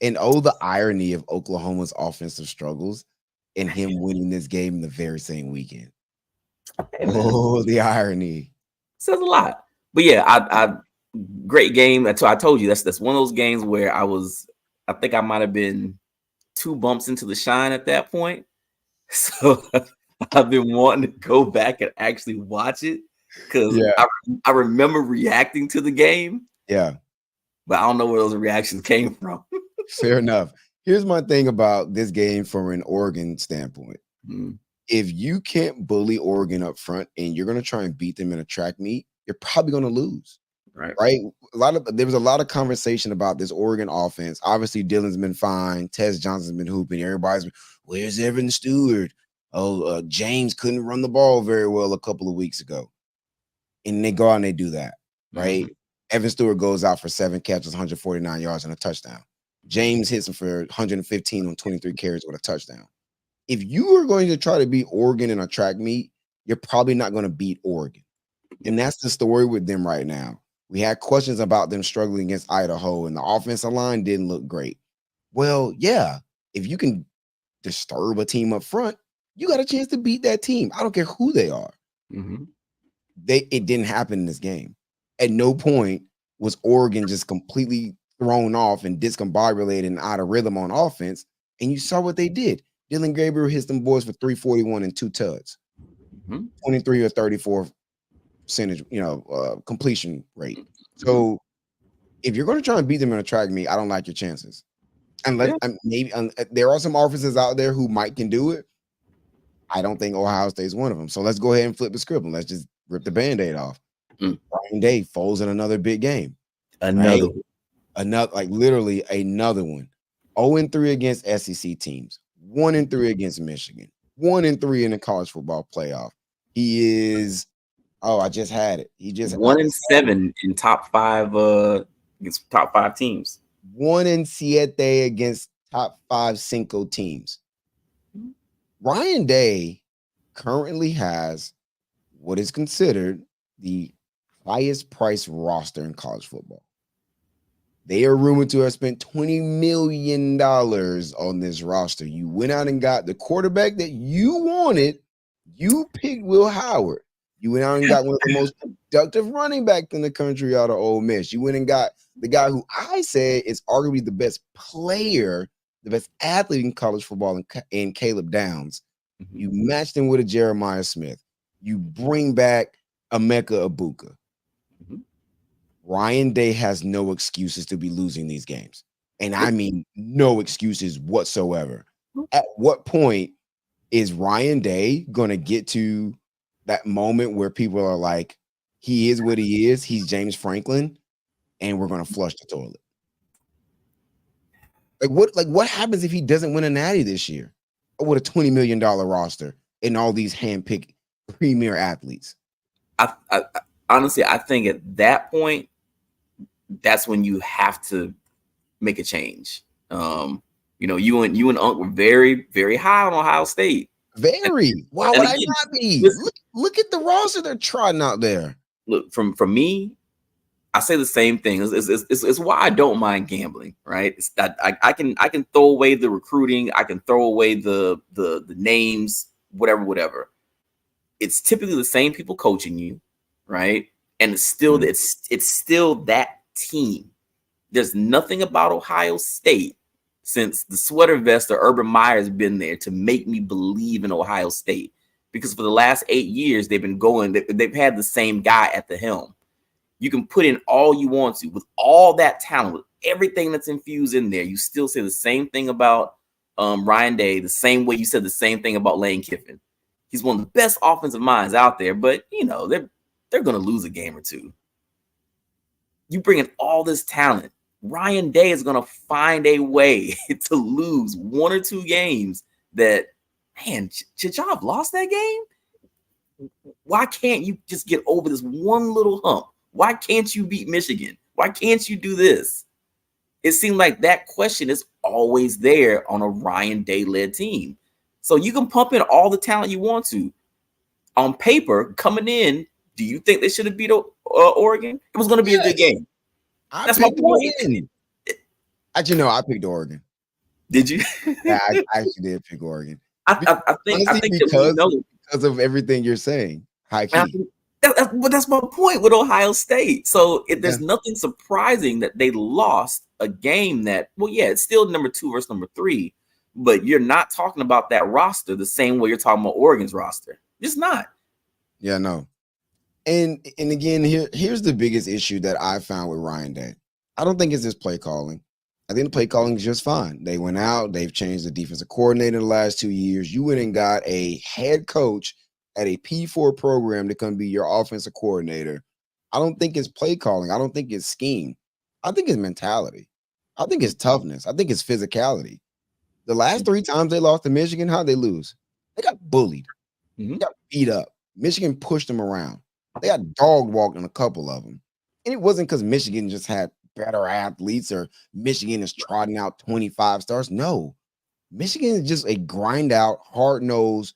the irony of Oklahoma's offensive struggles and him winning this game in the very same weekend. Hey, the irony. Says a lot. But yeah, I great game. I told you that's one of those games where I think I might have been 2 bumps into the shine at that point. So I've been wanting to go back and actually watch it because Yeah. I remember reacting to the game, Yeah. but I don't know where those reactions came from. Fair enough. Here's my thing about this game from an Oregon standpoint. Mm. If you can't bully Oregon up front and you're going to try and beat them in a track meet, you're probably going to lose. Right. There was a lot of conversation about this Oregon offense. Obviously, Dylan's been fine. Tez Johnson's been hooping. Everybody's been, where's Evan Stewart? Oh, James couldn't run the ball very well a couple of weeks ago. And they go out and they do that, right? Mm-hmm. Evan Stewart goes out for 7 catches, 149 yards, and a touchdown. James hits him for 115 on 23 carries with a touchdown. If you are going to try to beat Oregon in a track meet, you're probably not going to beat Oregon. And that's the story with them right now. We had questions about them struggling against Idaho, and the offensive line didn't look great. Well, yeah, if you can disturb a team up front, you got a chance to beat that team. I don't care who they are. Mm-hmm. It didn't happen in this game. At no point was Oregon just completely thrown off and discombobulated and out of rhythm on offense. And you saw what they did. Dylan Gabriel hits them boys for 341 and 2 tuds, 23 or 34 percentage, completion rate. So if you're going to try and beat them in a track meet, I don't like your chances. Unless there are some offenses out there who can do it. I don't think Ohio State is one of them. So let's go ahead and flip the script and let's just rip the Band-Aid off. Ryan Day falls in another big game. Literally another one. 0-3 against SEC teams. 1-3 against Michigan. 1-3 in the college football playoff. He is. Oh, I just had it. He just 1-7 in top 5 against top 5 teams. 1-7 against top 5 Cinco teams. Ryan Day currently has what is considered the highest price roster in college football. They are rumored to have spent $20 million on this roster. You went out and got the quarterback that you wanted. You picked Will Howard. You went out and got one of the most productive running backs in the country out of Ole Miss. You went and got the guy who I said is arguably the best player, the best athlete in college football, in Caleb Downs. You matched him with a Jeremiah Smith. You bring back Emeka Ibuka. Ryan Day has no excuses to be losing these games. And I mean no excuses whatsoever. At what point is Ryan Day going to get to that moment where people are like, he is what he is, he's James Franklin, and we're going to flush the toilet? What happens if he doesn't win a natty this year with a $20 million roster and all these handpicked premier athletes? I honestly, I think at that point, that's when you have to make a change. You and Unc were very, very high on Ohio State. Very. Why would I not be? Look at the roster they're trotting out there. Look, from me, I say the same thing. It's why I don't mind gambling, right? It's that I can throw away the recruiting, I can throw away the names, whatever. It's typically the same people coaching you, right? And it's still it's still that team. There's nothing about Ohio State since the sweater vest or Urban Meyer's been there to make me believe in Ohio State, because for the last 8 years they've had the same guy at the helm. You can put in all you want to with all that talent, with everything that's infused in there. You still say the same thing about Ryan Day, the same way you said the same thing about Lane Kiffin. He's one of the best offensive minds out there, but they're going to lose a game or two. You bring in all this talent, Ryan Day is going to find a way to lose 1 or 2 games that, man, should y'all have lost that game? Why can't you just get over this one little hump? Why can't you beat Michigan? Why can't you do this? It seemed like that question is always there on a Ryan Day-led team. So you can pump in all the talent you want to. On paper, coming in, do you think they should have beat Oregon? It was going to be a good game. That's my point. Actually, no, I picked Oregon. Did you? Yeah, I actually did pick Oregon. I think because of everything you're saying. High key. But that's my point with Ohio State. So there's nothing surprising that they lost a game that, well, yeah, it's still number 2 versus number 3, but you're not talking about that roster the same way you're talking about Oregon's roster. Just not. Yeah, no. And again, here's the biggest issue that I found with Ryan Day. I don't think it's his play calling. I think the play calling is just fine. They went out, they've changed the defensive coordinator in the last 2 years. You went and got a head coach at a P4 program to come be your offensive coordinator. I don't think it's play calling. I don't think it's scheme. I think it's mentality. I think it's toughness. I think it's physicality. The last 3 times they lost to Michigan, how'd they lose? They got bullied. They got beat up. Michigan pushed them around. They got dog walked in a couple of them. And it wasn't because Michigan just had better athletes or Michigan is trotting out 25 stars. No. Michigan is just a grind out, hard nosed,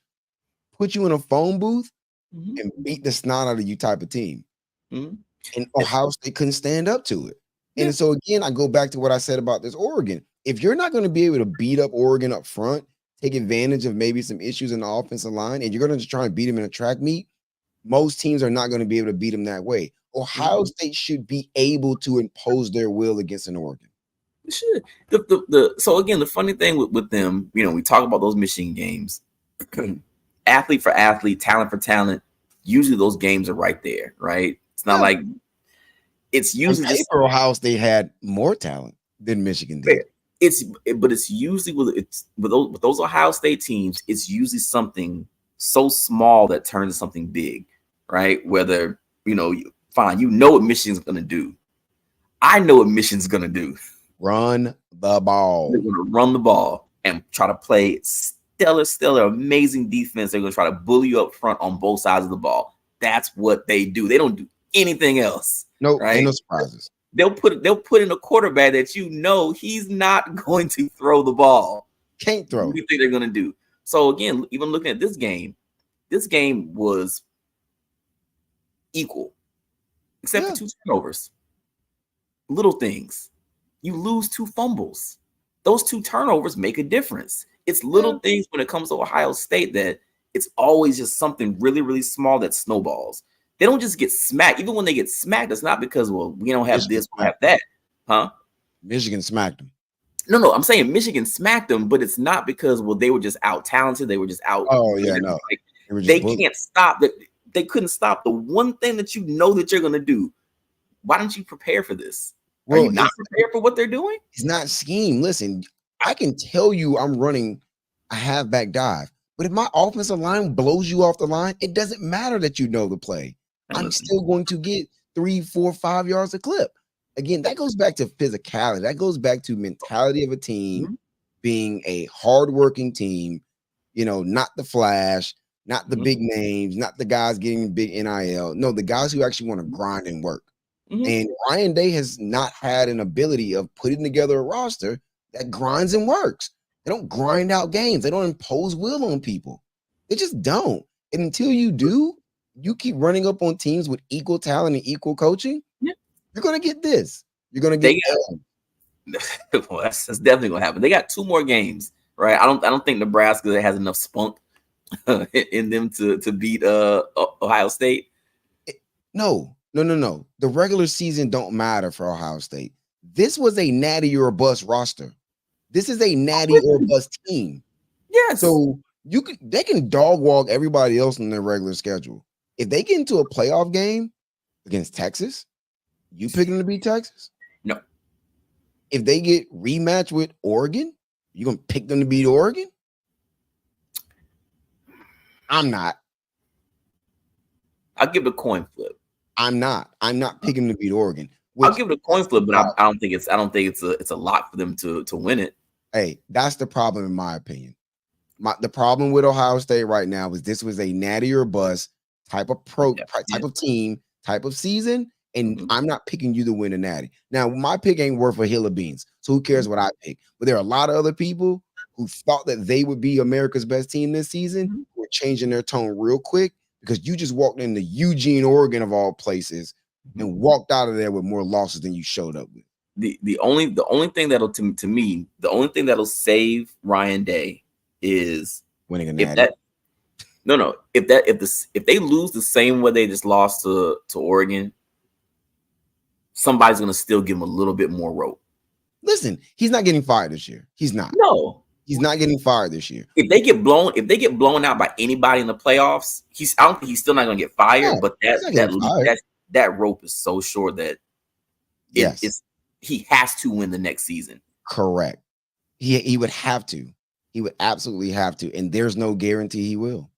put you in a phone booth and beat the snot out of you type of team. And Ohio State couldn't stand up to it. And so again, I go back to what I said about this Oregon. If you're not going to be able to beat up Oregon up front, take advantage of maybe some issues in the offensive line, and you're going to just try and beat them in a track meet, most teams are not going to be able to beat them that way. Ohio State should be able to impose their will against an Oregon. It should. So again, the funny thing with them, we talk about those Michigan games, athlete for athlete, talent for talent. Usually those games are right there, right? It's not like it's usually just Ohio State had more talent than Michigan did. But it's usually with those Ohio State teams, it's usually something so small that turns into something big, right? Whether fine, what Michigan's gonna do. I know what Michigan's gonna do. Run the ball. They're gonna run the ball and try to play stellar, amazing defense. They're gonna try to bully you up front on both sides of the ball. That's what they do. They don't do anything else. No, right? Ain't no surprises. They'll put in a quarterback that he's not going to throw the ball. Can't throw. What do you think they're going to do? So again, even looking at this game was equal, except for 2 turnovers. Little things. You lose 2 fumbles. Those 2 turnovers make a difference. It's little things when it comes to Ohio State that it's always just something really, really small that snowballs. They don't just get smacked. Even when they get smacked, it's not because, we don't have this, we have that. Huh? Michigan smacked them. No, I'm saying Michigan smacked them, but it's not because, they were just out talented. They were just out. Oh, yeah, no. They can't stop that. They couldn't stop the one thing that that you're going to do. Why don't you prepare for this? Are you not prepared for what they're doing? It's not scheme. Listen, I can tell you I'm running a halfback dive, but if my offensive line blows you off the line, it doesn't matter that you know the play. I'm still going to get 3, 4, 5 yards a clip. Again, that goes back to physicality. That goes back to mentality of a team being a hardworking team, not the flash, not the big names, not the guys getting big NIL. No, the guys who actually want to grind and work. And Ryan Day has not had an ability of putting together a roster that grinds and works. They don't grind out games. They don't impose will on people. They just don't. And until you do, you keep running up on teams with equal talent and equal coaching, you're going to get this. You're going to get well, that's definitely going to happen. They got 2 more games, right? I don't think Nebraska has enough spunk in them to beat Ohio State. No. The regular season don't matter for Ohio State. This was a natty or bust roster. This is a natty or bust team. Yes. So they can dog walk everybody else on their regular schedule. If they get into a playoff game against Texas, you picking them to beat Texas? No. If they get rematched with Oregon, you gonna pick them to beat Oregon? I'm not. I'll give it a coin flip. I'm not picking them to beat Oregon. I'll give it a coin flip, but I don't think it's a lot for them to win it. Hey, that's the problem in my opinion. The problem with Ohio State right now is this was a natty or bust type of type of team, type of season, and I'm not picking you to win a natty. Now, my pick ain't worth a hill of beans, so who cares what I pick? But there are a lot of other people who thought that they would be America's best team this season who are changing their tone real quick because you just walked into Eugene, Oregon, of all places, and walked out of there with more losses than you showed up with. The only thing that'll to me, the only thing that'll save Ryan Day is winning a natty. If they lose the same way they just lost to Oregon, somebody's gonna still give him a little bit more rope. Listen, he's not getting fired this year. He's not. No. He's not getting fired this year. If they get blown out by anybody in the playoffs, I don't think he's still not going to get fired. No, but he's not getting fired. that rope is so short that he has to win the next season. Correct. He would have to. He would absolutely have to, and there's no guarantee he will.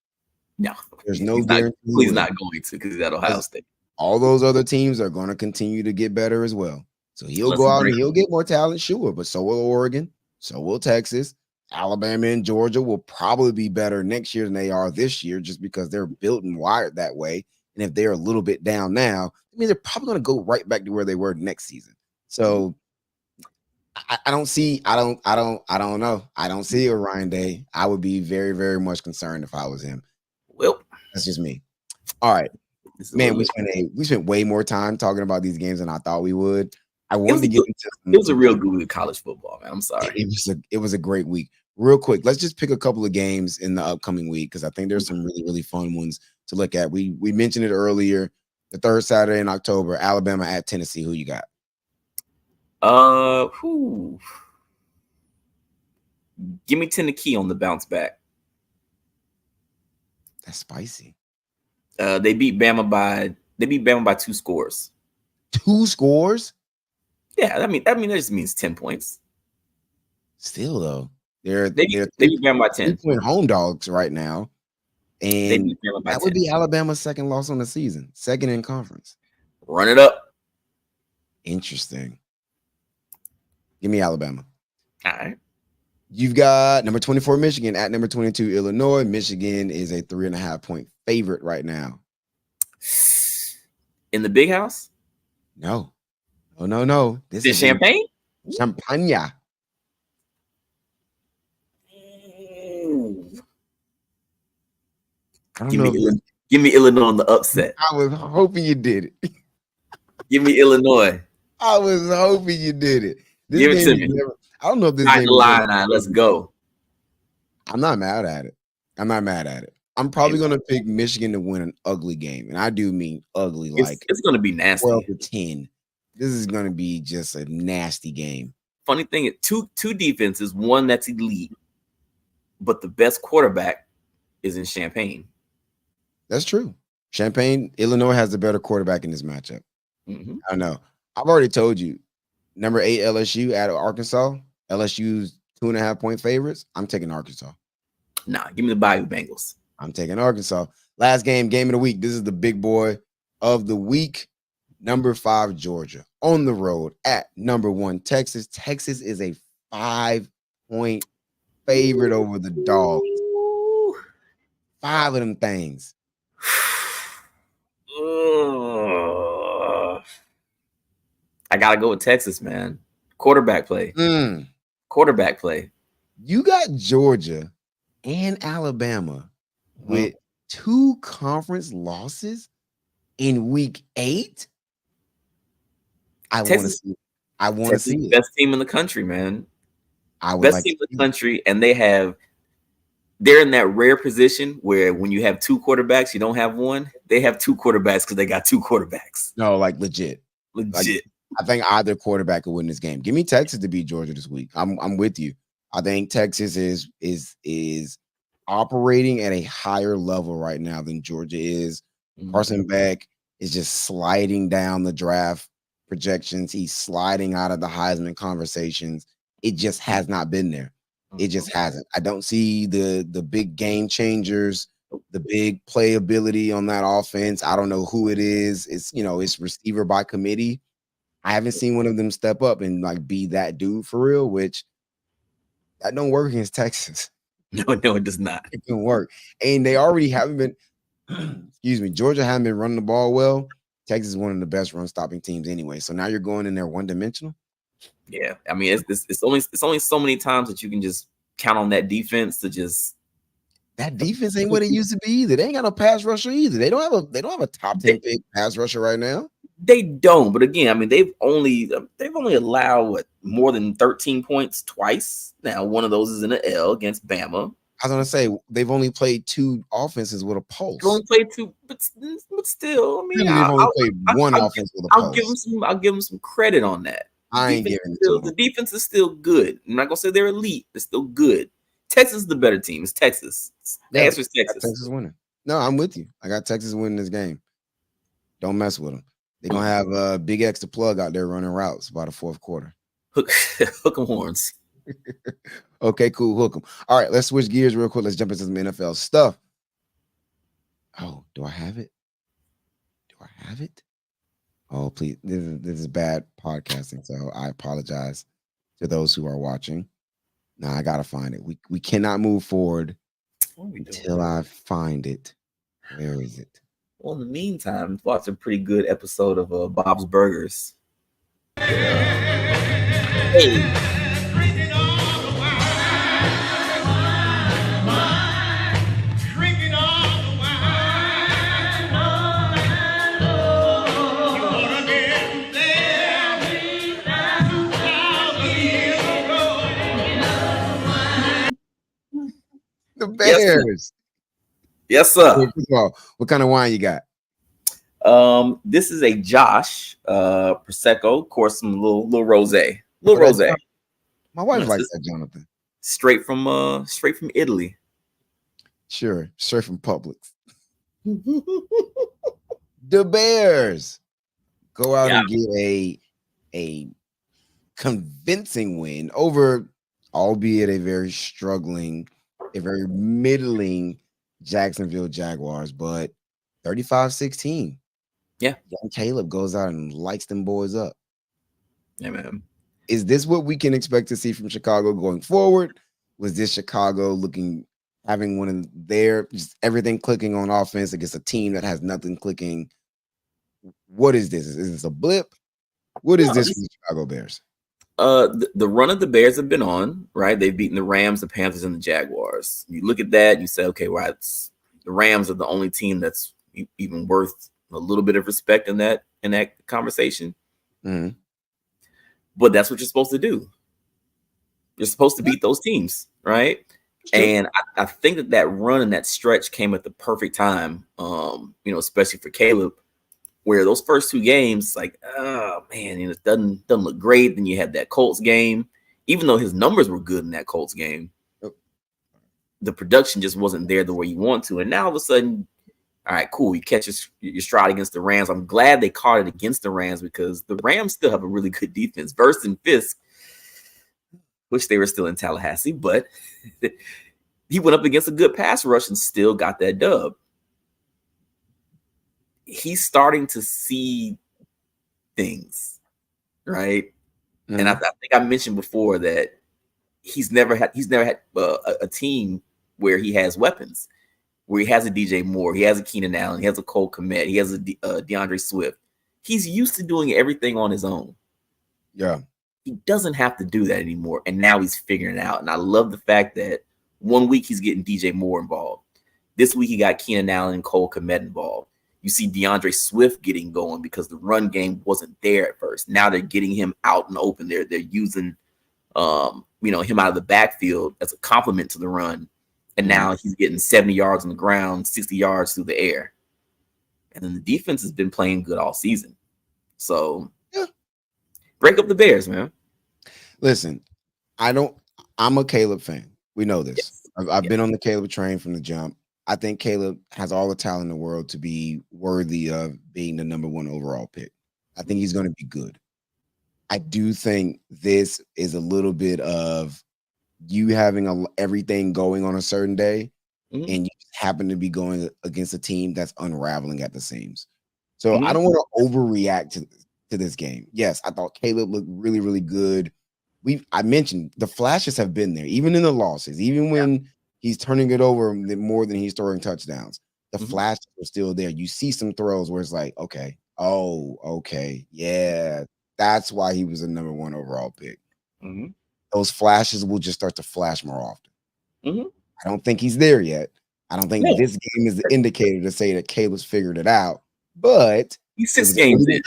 No, there's no guarantee. He's not going to, because he's at Ohio State. All those other teams are going to continue to get better as well. So he'll go out and he'll get more talent, sure, but so will Oregon, so will Texas. Alabama and Georgia will probably be better next year than they are this year, just because they're built and wired that way. And if they're a little bit down now, I mean, they're probably going to go right back to where they were next season. So I don't know. I don't see a Ryan Day. I would be very, very much concerned if I was him. Well, that's just me. All right, man. We spent way more time talking about these games than I thought we would. I wanted to get into. It was a real good week of college football, man. I'm sorry. It was a great week. Real quick, let's just pick a couple of games in the upcoming week, because I think there's some really, really fun ones to look at. We mentioned it earlier. The third Saturday in October, Alabama at Tennessee. Who you got? Give me Tennessee on the bounce back. That's spicy. They beat Bama by 2 scores. 2 scores? Yeah, I mean that just means 10 points. Still though, they beat Bama by 10. 3-point home dogs right now, and that would be Alabama's second loss on the season, second in conference. Run it up. Interesting. Give me Alabama. All right. You've got number 24 Michigan at number 22 Illinois. Michigan is a 3.5-point favorite right now. In the big house? No. This is Champagne? Champagne. Give me Illinois on the upset. I was hoping you did it. Give me Illinois. I was hoping you did it. Give it to me. I don't know if this game. Let's go. I'm not mad at it. I'm probably going to pick Michigan to win an ugly game, and I do mean ugly. It's going to be nasty. 12-10. This is going to be just a nasty game. Funny thing is, two defenses, one that's elite, but the best quarterback is in Champaign. That's true. Champaign, Illinois has the better quarterback in this matchup. Mm-hmm. I know. I've already told you. Number 8 LSU at Arkansas. LSU's 2.5-point favorites. I'm taking Arkansas. Nah, give me the Bayou Bengals. I'm taking Arkansas. Last game of the week. This is the big boy of the week. Number 5 Georgia on the road at number 1 Texas. Texas is a 5-point favorite over the Dogs. 5 of them things. I gotta go with Texas, man. Quarterback play. Quarterback play. You got Georgia and Alabama with 2 conference losses in week 8. I want to see it. I want to see it. Best team in the country, man. Best team in the country, and they're in that rare position where when you have 2 quarterbacks, you don't have one. They have 2 quarterbacks because they got 2 quarterbacks. No, like legit. I think either quarterback could win this game. Give me Texas to beat Georgia this week. I'm with you. I think Texas is operating at a higher level right now than Georgia is. Carson Beck is just sliding down the draft projections. He's sliding out of the Heisman conversations. It just has not been there. It just hasn't. I don't see the big game changers, the big playability on that offense. I don't know who it is. It's receiver by committee. I haven't seen one of them step up and be that dude for real, which that don't work against Texas. No, it does not. It can work. And they already haven't been, excuse me, Georgia haven't been running the ball well. Texas is one of the best run stopping teams anyway. So now you're going in there one-dimensional. Yeah. I mean, it's only so many times that you can just count on that defense to just. That defense ain't what it used to be either. They ain't got no pass rusher either. They don't have a top 10 pick pass rusher right now. They don't, but again, I mean, they've only allowed more than 13 points twice. Now, one of those is in an L against Bama. I was gonna say they've only played 2 offenses with a pulse. They've only played 2, but still, I mean, they've only played one offense with a pulse. I'll give them some credit on that. I ain't giving it to them. The defense is still good. I'm not gonna say they're elite. They're still good. Texas is the better team. It's Texas. The answer is Texas. Texas winning. No, I'm with you. I got Texas winning this game. Don't mess with them. They're gonna have Big X the plug out there running routes by the fourth quarter. Hook 'em horns. Okay, cool. Hook 'em. All right, let's switch gears real quick. Let's jump into some NFL stuff. Oh, do I have it? Do I have it? Oh, please. This is bad podcasting, so I apologize to those who are watching. Now I gotta find it. We cannot move forward until I find it. Where is it? Well, in the meantime, watch a pretty good episode of Bob's Burgers. Hey. The Bears. Yes, sir. First of all, what kind of wine you got? This is a Josh Prosecco, of course, some little rosé. Little rosé. My wife likes that, Jonathan. Straight from Italy. Sure, straight from Publix. The Bears go out and get a convincing win over, albeit a very struggling, a very middling Jacksonville Jaguars, but 35-16. Yeah. Young Caleb goes out and lights them boys up. Yeah, man. Is this what we can expect to see from Chicago going forward? Was this Chicago having one of their just everything clicking on offense against a team that has nothing clicking? What is this? Is this a blip? What is this for the Chicago Bears? The run of the Bears have been on, right? They've beaten the Rams, the Panthers, and the Jaguars. You look at that and you say, okay, right, the Rams are the only team that's even worth a little bit of respect in that conversation. Mm-hmm. But that's what you're supposed to do. You're supposed to beat those teams, right? Sure. And I think that run and that stretch came at the perfect time, especially for Caleb, where those first two games, like, oh man, it doesn't look great. Then you had that Colts game, even though his numbers were good in that Colts game, the production just wasn't there the way you want to. And now all of a sudden, all right, cool, you catch your stride against the Rams. I'm glad they caught it against the Rams because the Rams still have a really good defense. Verst and Fisk, wish they were still in Tallahassee, but he went up against a good pass rush and still got that dub. He's starting to see things, right? Mm-hmm. And I think I mentioned before that he's never had a team where he has weapons, where he has a DJ Moore, he has a Keenan Allen, he has a Cole Kmet, he has a DeAndre Swift. He's used to doing everything on his own. Yeah. He doesn't have to do that anymore, and now he's figuring it out. And I love the fact that 1 week he's getting DJ Moore involved. This week he got Keenan Allen and Cole Kmet involved. You see DeAndre Swift getting going because the run game wasn't there at first. Now they're getting him out and open. They're using him out of the backfield as a complement to the run. And now he's getting 70 yards on the ground, 60 yards through the air. And then the defense has been playing good all season. So break up the Bears, man. Listen, I'm a Caleb fan. We know this. Yes. I've been on the Caleb train from the jump. I think Caleb has all the talent in the world to be worthy of being the number 1 overall pick. I think he's going to be good. I do think this is a little bit of you having everything going on a certain day, and you happen to be going against a team that's unraveling at the seams. So I don't want to overreact to this game. Yes, I thought Caleb looked really, really good. I mentioned the flashes have been there, even in the losses, even when he's turning it over more than he's throwing touchdowns. The flashes are still there. You see some throws where it's like, okay, yeah, that's why he was a number 1 overall pick. Mm-hmm. Those flashes will just start to flash more often. Mm-hmm. I don't think he's there yet. I don't think this game is the indicator to say that Caleb's figured it out, but he's 6 games in.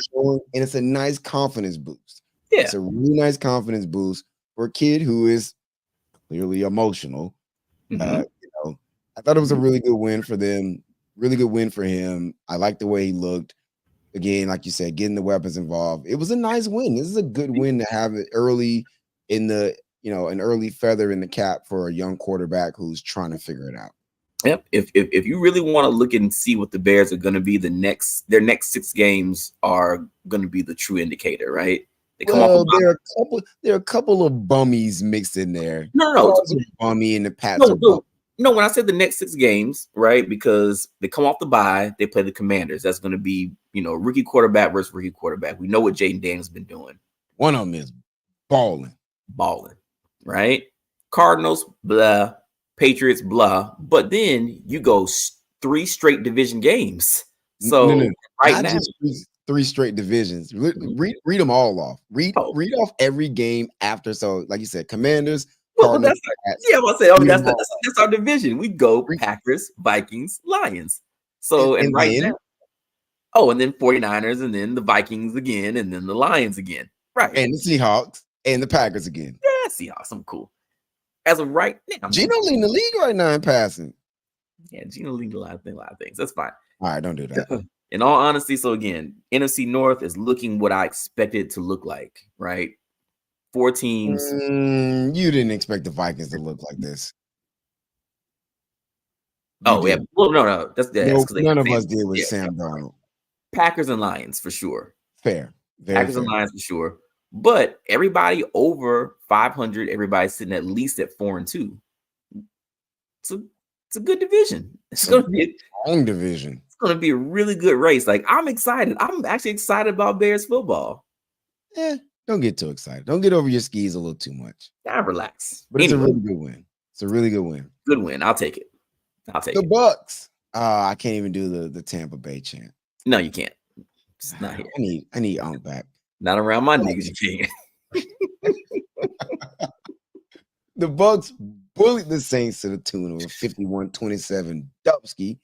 And it's a nice confidence boost. Yeah. It's a really nice confidence boost for a kid who is clearly emotional. I thought it was a really good win for them. Really good win for him. I like the way he looked. Again, like you said, getting the weapons involved. It was a nice win. This is a good win to have it early in the an early feather in the cap for a young quarterback who's trying to figure it out. Yep. If you really want to look and see what the Bears are going to be, their next 6 games are going to be the true indicator, right? They come off. There are a couple of bummies mixed in there. No. Bummy and the Pats. No. When I said the next 6 games, right? Because they come off the bye, they play the Commanders. That's going to be rookie quarterback versus rookie quarterback. We know what Jaden Daniels been doing. One of them is balling, right? Cardinals, blah. Patriots, blah. But then you go 3 straight division games. So right now, just 3 straight divisions. Read them all off. Read off every game after. So, like you said, Commanders. Cardinals, that's our division. We go Packers, Vikings, Lions. So and right now, and then 49ers, and then the Vikings again, and then the Lions again. Right. And the Seahawks and the Packers again. Yeah, Seahawks. I'm cool. As of right now, Gino leading the league right now in passing. Yeah, Gino leading a lot of things. That's fine. All right, don't do that. In all honesty, so again, NFC North is looking what I expected it to look like, right? 4 teams. You didn't expect the Vikings to look like this. Yeah. Well, no. That's none of us did with Sam Darnold. Packers and Lions for sure. Fair. Packers and Lions for sure. But everybody over 500, everybody's sitting at least at 4-2. So it's a good division. It's going to be a strong division. It's going to be a really good race. Like, I'm excited. I'm actually excited about Bears football. Don't get too excited. Don't get over your skis a little too much. Relax. But it's a really good win. It's a really good win. Good win. I'll take it. The Bucks. I can't even do the Tampa Bay chant. No, you can't. It's not here. I need Unc back. Not around my niggas, you can't. The Bucks bullied the Saints to the tune of a 51-27 Dubsky.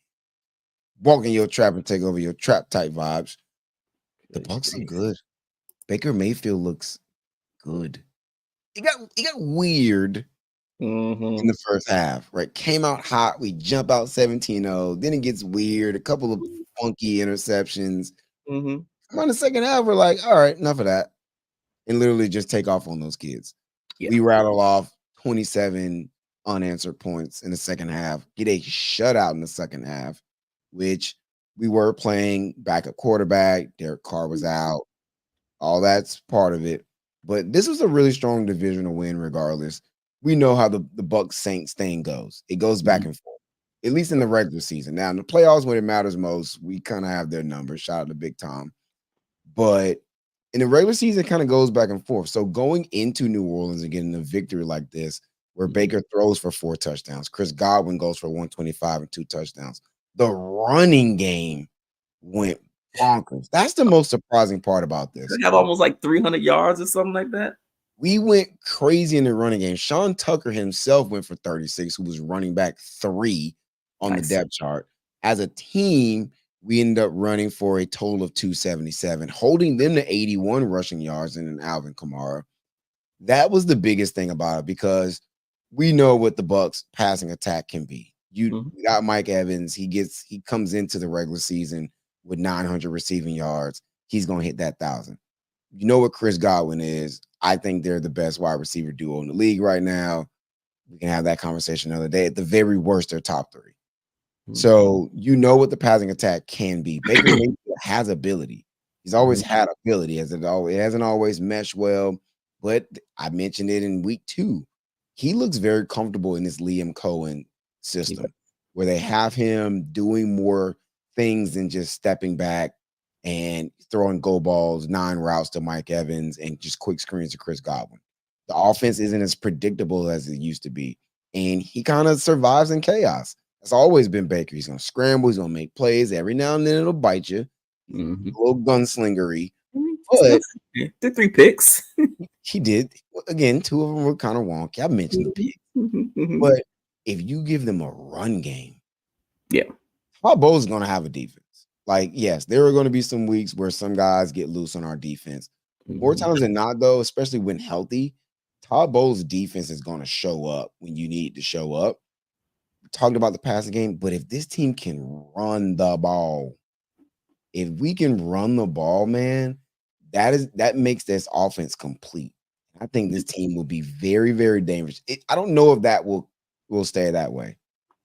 Walk in your trap and take over your trap type vibes. The Bucks are good. Baker Mayfield looks good. He got weird in the first half, right? Came out hot. We jump out 17-0. Then it gets weird. A couple of funky interceptions. On the second half, we're like, all right, enough of that. And literally just take off on those kids. Yeah. We rattle off 27 unanswered points in the second half, get a shutout in the second half, which we were playing backup quarterback. Derek Carr was out. All that's part of it. But this was a really strong divisional win regardless. We know how the Bucks Saints thing goes. It goes back and forth, at least in the regular season. Now, in the playoffs, when it matters most, we kind of have their numbers. Shout out to Big Tom. But in the regular season, it kind of goes back and forth. So going into New Orleans and getting a victory like this, where Baker throws for 4 touchdowns, Chris Godwin goes for 125 and 2 touchdowns. The running game went bonkers. That's the most surprising part about this. They have almost like 300 yards or something like that. We went crazy in the running game. Sean Tucker himself went for 36, who was running back 3 on the depth chart. As a team, we ended up running for a total of 277, holding them to 81 rushing yards and an Alvin Kamara. That was the biggest thing about it because we know what the Bucks passing attack can be. You got Mike Evans. He comes into the regular season with 900 receiving yards. He's going to hit that 1,000. You know what Chris Godwin is. I think they're the best wide receiver duo in the league right now. We can have that conversation another day. At the very worst, they're top 3. So you know what the passing attack can be. Baker Mayfield has ability. He's always had ability. It hasn't always meshed well, but I mentioned it in week 2. He looks very comfortable in this Liam Cohen system where they have him doing more things than just stepping back and throwing go balls, 9 routes to Mike Evans and just quick screens to Chris Godwin. The offense isn't as predictable as it used to be. And he kind of survives in chaos. That's always been Baker. He's going to scramble. He's going to make plays. Every now and then it'll bite you. A little gunslingery. But did 3 picks. He did. Again, 2 of them were kind of wonky. I mentioned the picks. But if you give them a run game, Todd Bowles is going to have a defense. Like, yes, there are going to be some weeks where some guys get loose on our defense. More times than not, though, especially when healthy, Todd Bowles' defense is going to show up when you need to show up. We talked about the passing game, but if this team can run the ball, if we can run the ball, man, that makes this offense complete. I think this team will be very, very dangerous. I don't know if that will stay that way.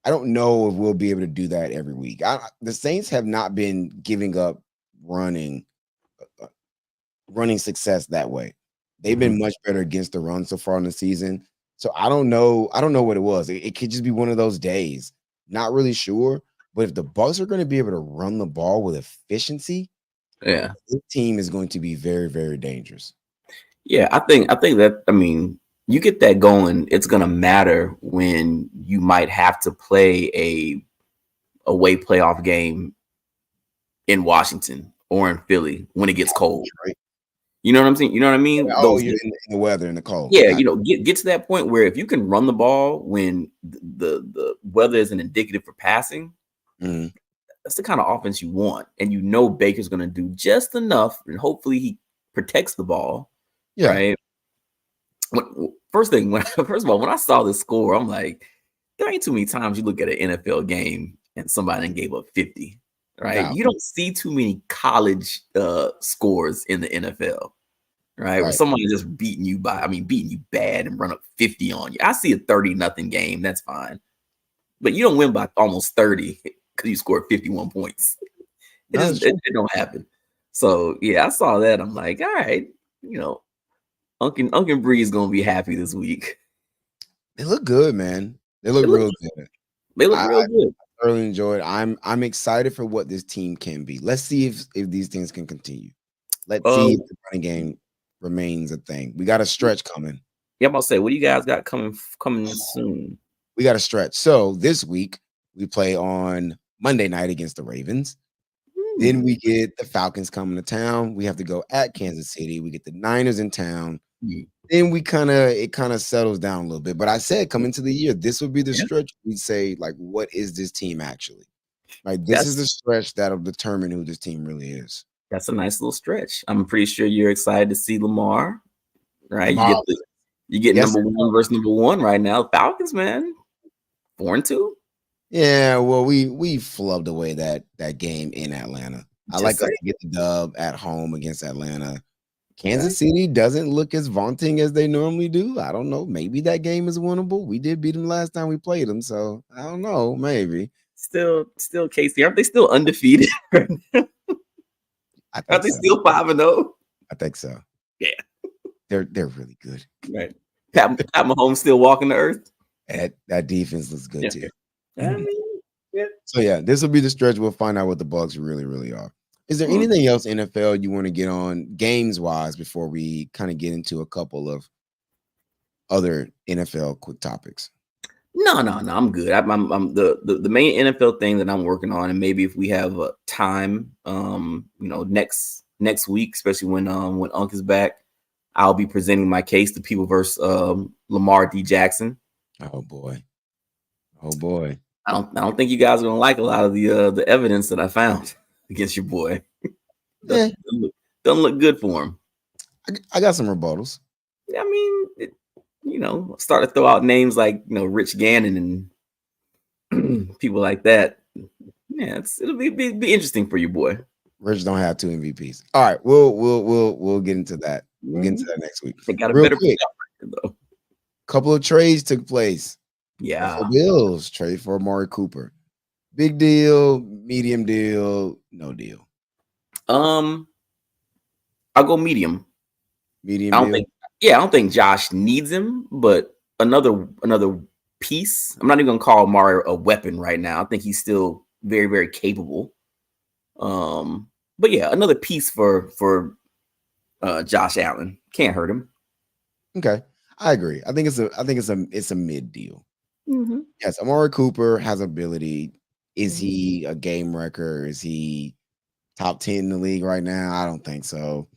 I don't know if we'll be able to do that every week. The Saints have not been giving up running success that way. They've been much better against the run so far in the season. So I don't know. I don't know what it was. It could just be one of those days. Not really sure. But if the Bucs are going to be able to run the ball with efficiency, Yeah, this team is going to be very, very dangerous. yeah. I think that, I mean, you get that going, it's gonna matter when you might have to play a away playoff game in Washington or in Philly when it gets cold. Right? You know what I'm saying? You know what I mean? Oh, you're in the weather, in the cold. Yeah, you know, get to that point where if you can run the ball when the weather isn't indicative for passing, that's the kind of offense you want. And you know Baker's going to do just enough, and hopefully he protects the ball, right? First of all, when I saw this score, I'm like, there ain't too many times you look at an NFL game and somebody done gave up 50, right? No. You don't see too many college scores in the NFL. Right, where somebody just beating you bad and run up 50 on you. I see a 30-0 game, that's fine. But you don't win by almost 30 because you scored 51 points. It don't happen. So yeah, I saw that. I'm like, all right, you know, Uncle Bree's gonna be happy this week. They look good, man. They look real good. They look real good. I really enjoyed. I'm excited for what this team can be. Let's see if these things can continue. Let's see if the running game remains a thing. We got a stretch coming. Yeah, I'm about to say, what do you guys got coming soon? We got a stretch. So this week we play on Monday night against the Ravens. Then we get the Falcons coming to town. We have to go at Kansas City. We get the Niners in town. Then it kind of settles down a little bit. But I said coming to the year, this would be the stretch. We'd say, like, what is this team actually? Like, this is the stretch that'll determine who this team really is. That's a nice little stretch. I'm pretty sure you're excited to see Lamar, right? You get number one versus number one right now. Falcons, man, 4-2. Yeah, well, we flubbed away that game in Atlanta. I like us to get the dub at home against Atlanta. Kansas City doesn't look as vaunting as they normally do. I don't know. Maybe that game is winnable. We did beat them last time we played them, so I don't know. Maybe. Still, KC, aren't they still undefeated? Are they still 5-0? I think so. Yeah, they're really good. Right. Pat Mahomes still walking the earth. That defense looks good too. I mean, So yeah, this will be the stretch. We'll find out what the Bucs really, really are. Is there anything else NFL you want to get on games wise before we kind of get into a couple of other NFL quick topics? No, I'm good. I'm the main NFL thing that I'm working on, and maybe if we have time, next week, especially when Unc is back, I'll be presenting my case to people versus Lamar D. Jackson. Oh boy. I don't think you guys are gonna like a lot of the evidence that I found against your boy. Doesn't look good for him. I got some rebuttals. I mean, start to throw out names like Rich Gannon and people like that. Yeah, it'll be interesting for your boy. Rich don't have 2 MVPs. All right, we'll get into that. We'll get into that next week. They got a better record, though. Couple of trades took place. Yeah, the Bills trade for Amari Cooper. Big deal, medium deal, no deal. I'll go medium. Medium. I don't think Josh needs him, but another piece. I'm not even gonna call Amari a weapon right now. I think he's still very, very capable. But yeah, another piece for Josh Allen. Can't hurt him. Okay, I agree. I think it's a mid deal. Yes, Amari Cooper has ability. Is he a game wrecker? Is he top 10 in the league right now? I don't think so.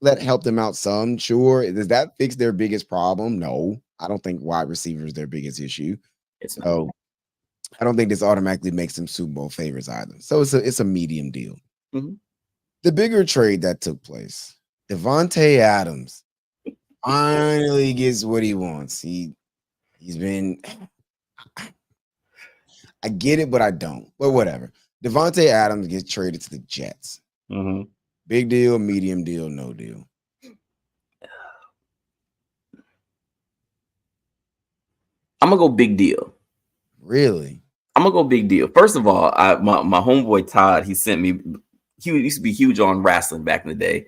That helped them out some, sure. Does that fix their biggest problem? No. I don't think wide receiver is their biggest issue. So I don't think this automatically makes them Super Bowl favorites either. So it's a medium deal. The bigger trade that took place, Devontae Adams finally gets what he wants. He's been, I get it, but I don't. But whatever. Devontae Adams gets traded to the Jets. Big deal, medium deal, no deal. I'm gonna go big deal. Really? I'm gonna go big deal. First of all, my homeboy Todd, he sent me. He used to be huge on wrestling back in the day,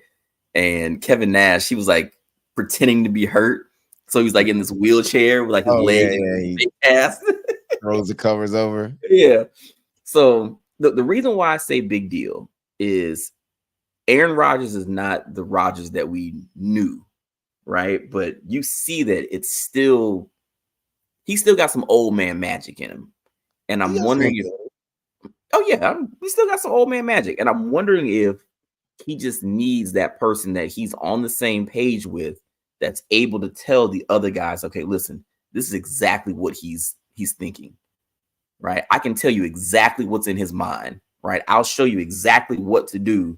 and Kevin Nash, he was like pretending to be hurt, so he was like in this wheelchair with like his Oh leg yeah, in he the cast. throws the covers over. Yeah. So the reason why I say big deal is Aaron Rodgers is not the Rodgers that we knew, right? But you see that he's still got some old man magic in him. And He I'm got wondering some- if, oh yeah, he still got some old man magic. And I'm wondering if he just needs that person that he's on the same page with that's able to tell the other guys, okay, listen, this is exactly what he's thinking, right? I can tell you exactly what's in his mind, right? I'll show you exactly what to do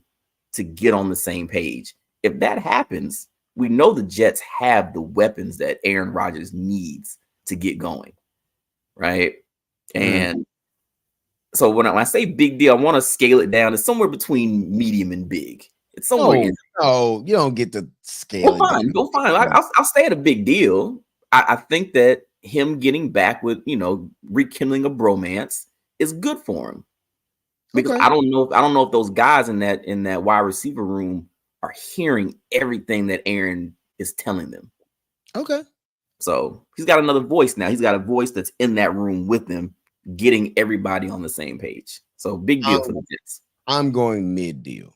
to get on the same page. If that happens, we know the Jets have the weapons that Aaron Rodgers needs to get going, right? And so when I say big deal, I want to scale it down. It's somewhere between medium and big. It's somewhere in. No, you don't get to scale Go it fine, down. go fine. I'll stay at a big deal. I think that him getting back with rekindling a bromance is good for him. Because Okay. I don't know if those guys in that wide receiver room are hearing everything that Aaron is telling them. Okay. So he's got another voice now. He's got a voice that's in that room with them, getting everybody on the same page. So big deal for the Jets. I'm going mid deal.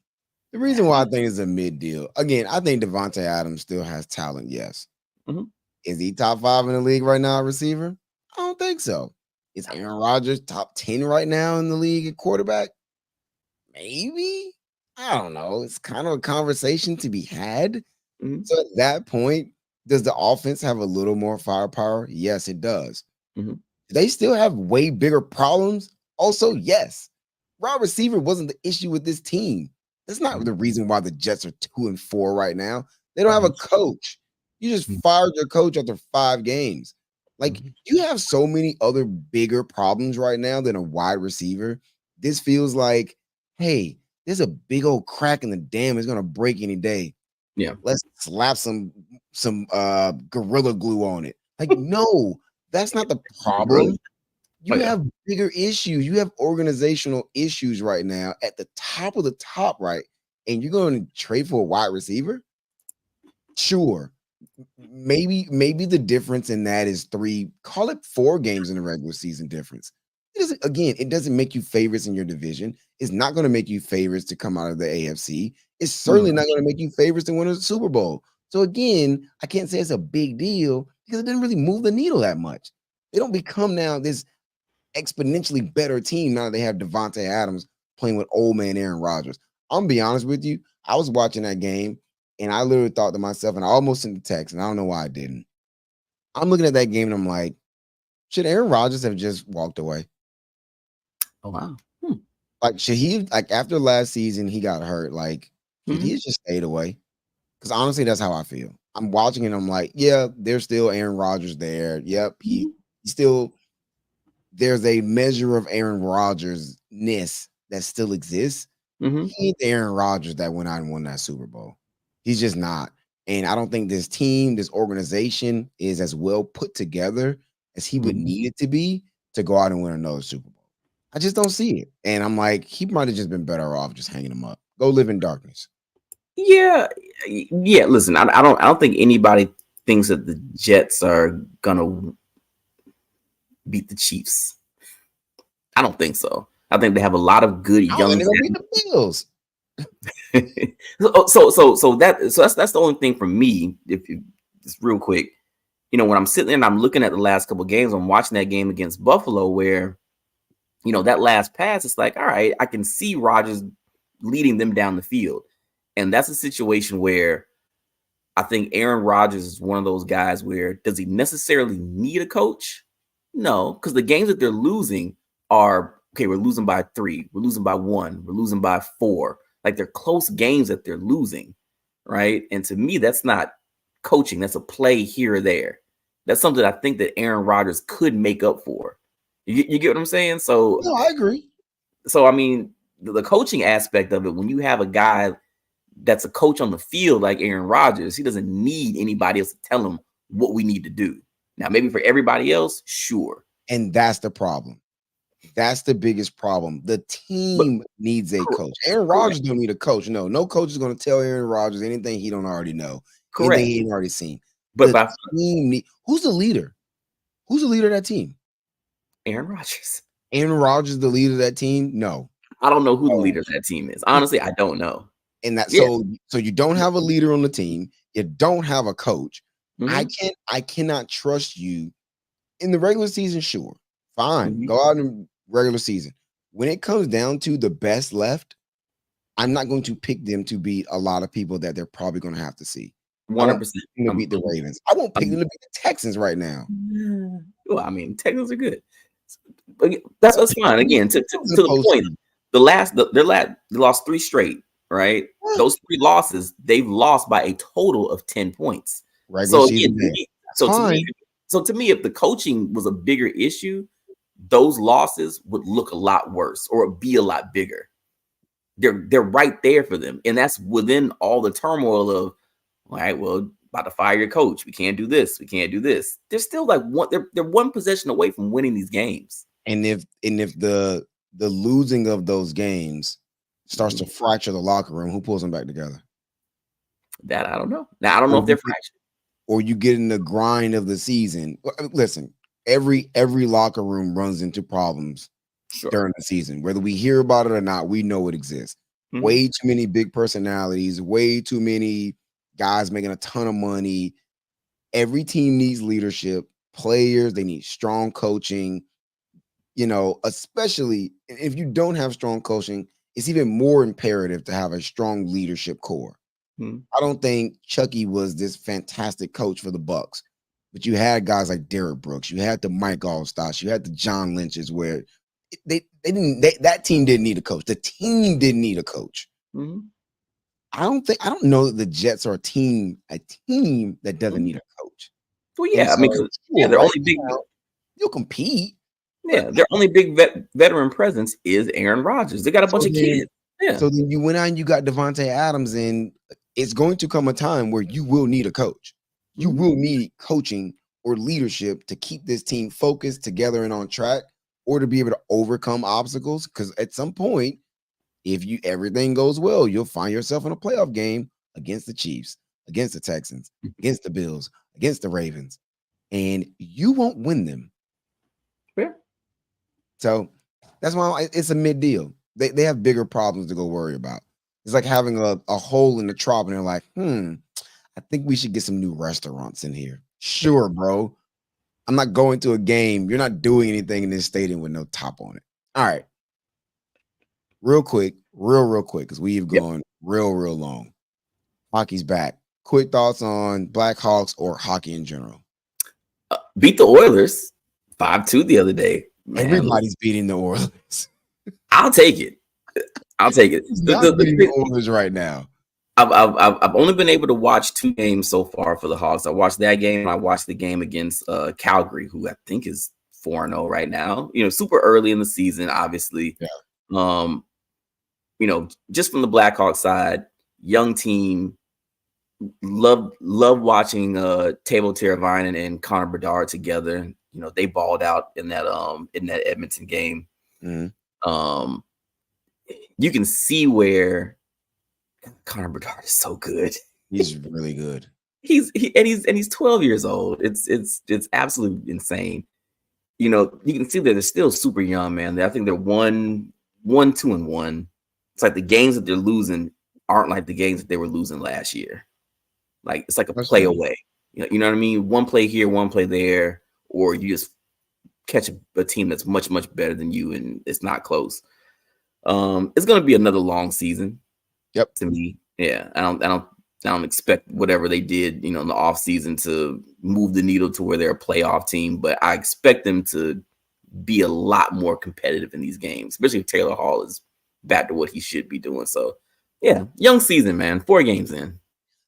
The reason why I think it's a mid deal, again, I think Devontae Adams still has talent. Yes. Mhm. Is he top 5 in the league right now, receiver? I don't think so. Is Aaron Rodgers top 10 right now in the league at quarterback? Maybe. I don't know. It's kind of a conversation to be had. Mhm. So at that point, does the offense have a little more firepower? Yes, it does. Mhm. They still have way bigger problems. Also, yes. Wide receiver wasn't the issue with this team. That's not the reason why the Jets are 2-4 right now. They don't have a coach. You just fired your coach after 5 games. Like, you have so many other bigger problems right now than a wide receiver. This feels like, hey, there's a big old crack in the dam. It's gonna break any day. Yeah. Let's slap some gorilla glue on it. Like, no, that's not the problem. You have bigger issues. You have organizational issues right now at the top of the top, right? And you're going to trade for a wide receiver? Sure. Maybe the difference in that is 3, call it 4 games in the regular season difference. It doesn't make you favorites in your division. It's not going to make you favorites to come out of the AFC. It's certainly not going to make you favorites to win a Super Bowl. So again, I can't say it's a big deal because it didn't really move the needle that much. They don't become now this exponentially better team now that they have Devontae Adams playing with old man Aaron Rodgers. I'm gonna be honest with you. I was watching that game and I literally thought to myself, and I almost sent the text, and I don't know why I didn't. I'm looking at that game and I'm like, should Aaron Rodgers have just walked away? Oh wow. Like, should he, like, after last season, he got hurt. Like, should he have just stayed away? Because honestly, that's how I feel. I'm watching it. I'm like, yeah, there's still Aaron Rodgers there. Yep, he still. There's a measure of Aaron Rodgers-ness that still exists. He ain't the Aaron Rodgers that went out and won that Super Bowl. He's just not. And I don't think this team, this organization is as well put together as he would need it to be to go out and win another Super Bowl. I just don't see it. And I'm like, he might have just been better off just hanging him up. Go live in darkness. Yeah. Listen, I don't think anybody thinks that the Jets are gonna beat the Chiefs. I don't think so. I think they have a lot of good young. They're gonna beat the Bills. So that's the only thing for me. If you just real quick, when I'm sitting there and I'm looking at the last couple of games, I'm watching that game against Buffalo where, that last pass, it's like, all right, I can see Rodgers leading them down the field. And that's a situation where I think Aaron Rodgers is one of those guys where does he necessarily need a coach? No, because the games that they're losing are, okay, we're losing by 3, we're losing by 1, we're losing by 4. Like, they're close games that they're losing, right? And to me, that's not coaching. That's a play here or there. That's something I think that Aaron Rodgers could make up for. You get what I'm saying? So, no, I agree. So, I mean, the coaching aspect of it, when you have a guy that's a coach on the field like Aaron Rodgers, he doesn't need anybody else to tell him what we need to do. Now, maybe for everybody else, sure. And that's the problem. That's the biggest problem. The team needs a coach. Aaron Rodgers don't need a coach. No coach is going to tell Aaron Rodgers anything he don't already know. Correct. Anything he ain't already seen. But the team who's the leader? Who's the leader of that team? Aaron Rodgers. Aaron Rodgers is the leader of that team? No. I don't know who the leader of that team is. Honestly, I don't know. And that so you don't have a leader on the team. You don't have a coach. I cannot trust you in the regular season. Sure, fine, go out in regular season. When it comes down to the best left, I'm not going to pick them to beat a lot of people that they're probably going to have to see. 100% to beat the Ravens. I won't pick them to beat the Texans right now. Well, I mean, Texans are good. But that's fine. Again, to the point, they lost 3 straight. Right, those 3 losses, they've lost by a total of 10 points. Right. So to me, if the coaching was a bigger issue, those losses would look a lot worse or be a lot bigger. They're right there for them, and that's within all the turmoil of, all right, well, about to fire your coach. We can't do this. We can't do this. They're still like they're one possession away from winning these games. And if the losing of those games starts to fracture the locker room, who pulls them back together? That I don't know. Now I don't know if they're fractured. Or you get in the grind of the season. Listen, every locker room runs into problems during the season. Whether we hear about it or not, we know it exists. Way too many big personalities, way too many guys making a ton of money. Every team needs leadership, players, they need strong coaching. Especially if you don't have strong coaching, it's even more imperative to have a strong leadership core. I don't think Chucky was this fantastic coach for the Bucs, but you had guys like Derrick Brooks, you had the Mike Allstott, you had the John Lynches, where that team didn't need a coach. The team didn't need a coach. I don't know that the Jets are a team that doesn't need a coach. Well, yeah, they're only big. You'll compete. Yeah, their only big veteran presence is Aaron Rodgers. They got a bunch of kids. Yeah. So then you went out and you got Devontae Adams, and it's going to come a time where you will need a coach. You will need coaching or leadership to keep this team focused, together, and on track, or to be able to overcome obstacles. Because at some point, if everything goes well, you'll find yourself in a playoff game against the Chiefs, against the Texans, against the Bills, against the Ravens, and you won't win them. Yeah. So that's why it's a mid deal. They have bigger problems to go worry about. It's like having a hole in the trough, and they're like, I think we should get some new restaurants in here. Sure, bro. I'm not going to a game. You're not doing anything in this stadium with no top on it. All right. Real quick, because we've gone real long. Hockey's back. Quick thoughts on Blackhawks or hockey in general. Beat the Oilers 5-2 the other day. Man, everybody's beating the Oilers. I'll take it. The Oilers right now. I've only been able to watch 2 games so far for the Hawks. I watched that game, and I watched the game against Calgary, who I think is 4-0 right now. Super early in the season, obviously. Yeah. Just from the Blackhawks side, young team. Love watching Teuvo Teravainen and Connor Bedard together. They balled out in that Edmonton game. You can see where Connor Bedard is so good. He's really good. He's 12 years old. It's absolutely insane. You can see that they're still super young, man. I think they're 1-2-1. It's like the games that they're losing aren't like the games that they were losing last year. Like it's like a play away. You know what I mean? One play here, one play there, or you just catch a team that's much, much better than you, and it's not close. It's going to be another long season. Yep. To me, yeah. I don't expect whatever they did, in the offseason to move the needle to where they're a playoff team, but I expect them to be a lot more competitive in these games, especially if Taylor Hall is back to what he should be doing. So, yeah, young season, man. 4 games in.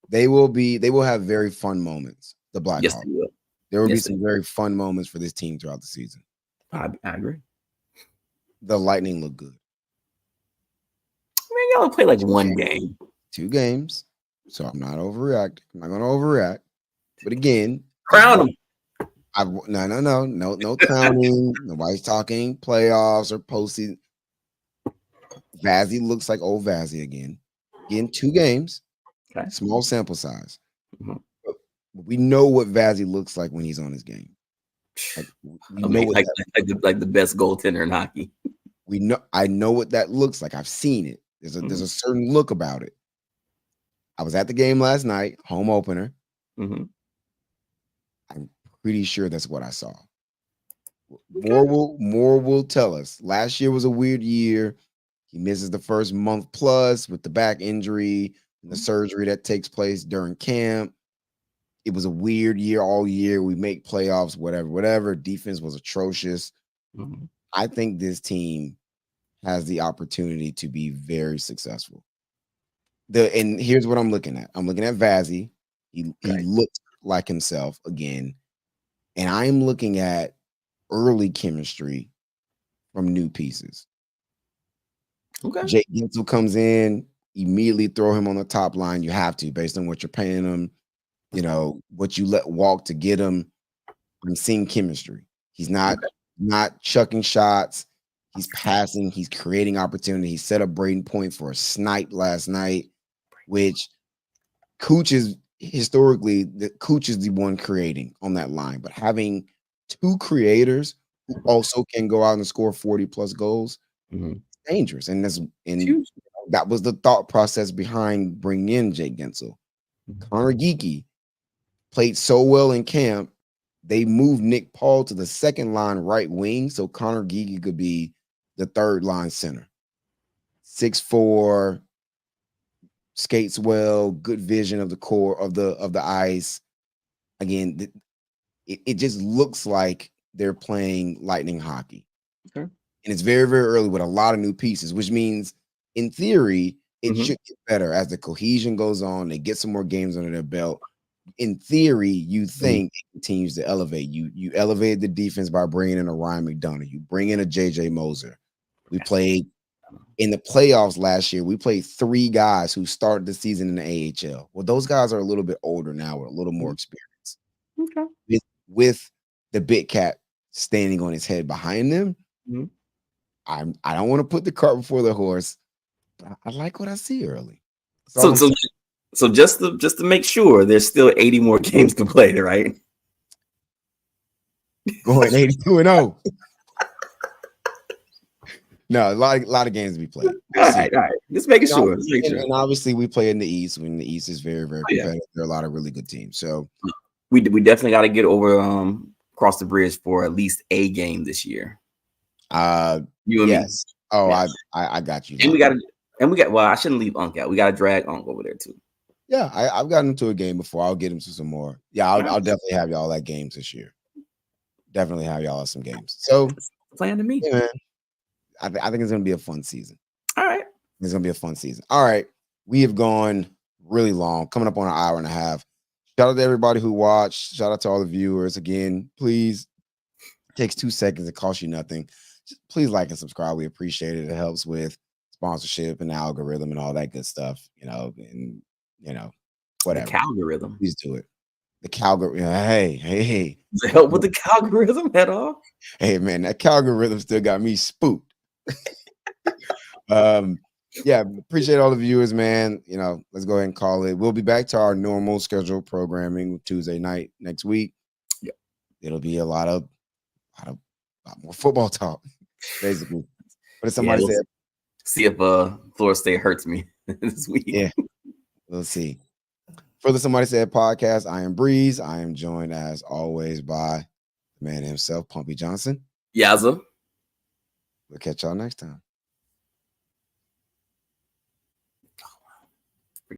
They will have very fun moments. The Blackhawks. Yes, they will. There will be some very fun moments for this team throughout the season. I agree. The Lightning look good. Man, y'all play like 1 game. 2 games. So I'm not overreacting. I'm not going to overreact. But again, crown them. No counting. Nobody's talking playoffs or postseason. Vazzy looks like old Vazzy again. Getting 2 games, Okay. small sample size. Mhm. But we know what Vazzy looks like when he's on his game. We know what like the best goaltender in hockey. I know what that looks like. I've seen it. There's a certain look about it. I was at the game last night, home opener. Mm-hmm. I'm pretty sure that's what I saw. More will tell us. Last year was a weird year. He misses the first month plus with the back injury and the surgery that takes place during camp. It was a weird year all year. We make playoffs, whatever. Defense was atrocious. Mm-hmm. I think this team has the opportunity to be very successful. And here's what I'm looking at. I'm looking at Vazzy. He looks like himself again. And I'm looking at early chemistry from new pieces. Okay. Jake Gensel comes in, immediately throw him on the top line. You have to, based on what you're paying him, what you let walk to get him. I'm seeing chemistry. He's not chucking shots. He's passing. He's creating opportunity. He set up Braden Point for a snipe last night, which Cooch is historically Cooch is the one creating on that line. But having 2 creators who also can go out and score 40 plus goals, dangerous. And that was the thought process behind bringing in Jake Gensel. Connor Geeky played so well in camp. They moved Nick Paul to the second line right wing, so Connor Geeky could be the third line center. 6'4", skates well, good vision of the core of the ice. Again, it just looks like they're playing lightning hockey. Okay. And it's very, very early with a lot of new pieces, which means in theory, it should get better as the cohesion goes on. They get some more games under their belt. In theory, you think it continues to elevate. You elevated the defense by bringing in a Ryan McDonough. You bring in a JJ Moser. We played in the playoffs last year. We played 3 guys who started the season in the AHL. Well, those guys are a little bit older now with a little more experience. Okay. With the big cat standing on his head behind them, I don't want to put the cart before the horse, but I like what I see early. So just to make sure, there's still 80 more games to play, right? Going 82-0. No, a lot of games to be played. All right. Just making sure. And obviously, we play in the East. When the East is very, very competitive, there are a lot of really good teams. So we definitely got to get over across the bridge for at least a game this year. You and me. Oh, yes. I got you. And we got. Well, I shouldn't leave Unc out. We got to drag Unc over there too. Yeah, I've gotten him to a game before. I'll get him to some more. Yeah, I'll definitely have y'all at games this year. Definitely have y'all at some games. So plan to me. Yeah, man. I think it's gonna be a fun season. All right. It's gonna be a fun season. All right. We have gone really long, coming up on an hour and a half. Shout out to everybody who watched. Shout out to all the viewers. Again, please, it takes 2 seconds. It costs you nothing. Just please like and subscribe. We appreciate it. It helps with sponsorship and the algorithm and all that good stuff. Whatever. The algorithm. Please do it. The Calgary. Hey. Does it help with the algorithm at all? Hey, man, that algorithm still got me spooked. Yeah, appreciate all the viewers, man. Let's go ahead and call it. We'll be back to our normal scheduled programming Tuesday night next week. Yeah, it'll be a lot more football talk, basically. But if somebody said, see if Florida State hurts me this week. Yeah, we'll see. For the Somebody Said podcast, I am Breeze. I am joined as always by the man himself, Pumpy Johnson. Yazza. We'll catch y'all next time.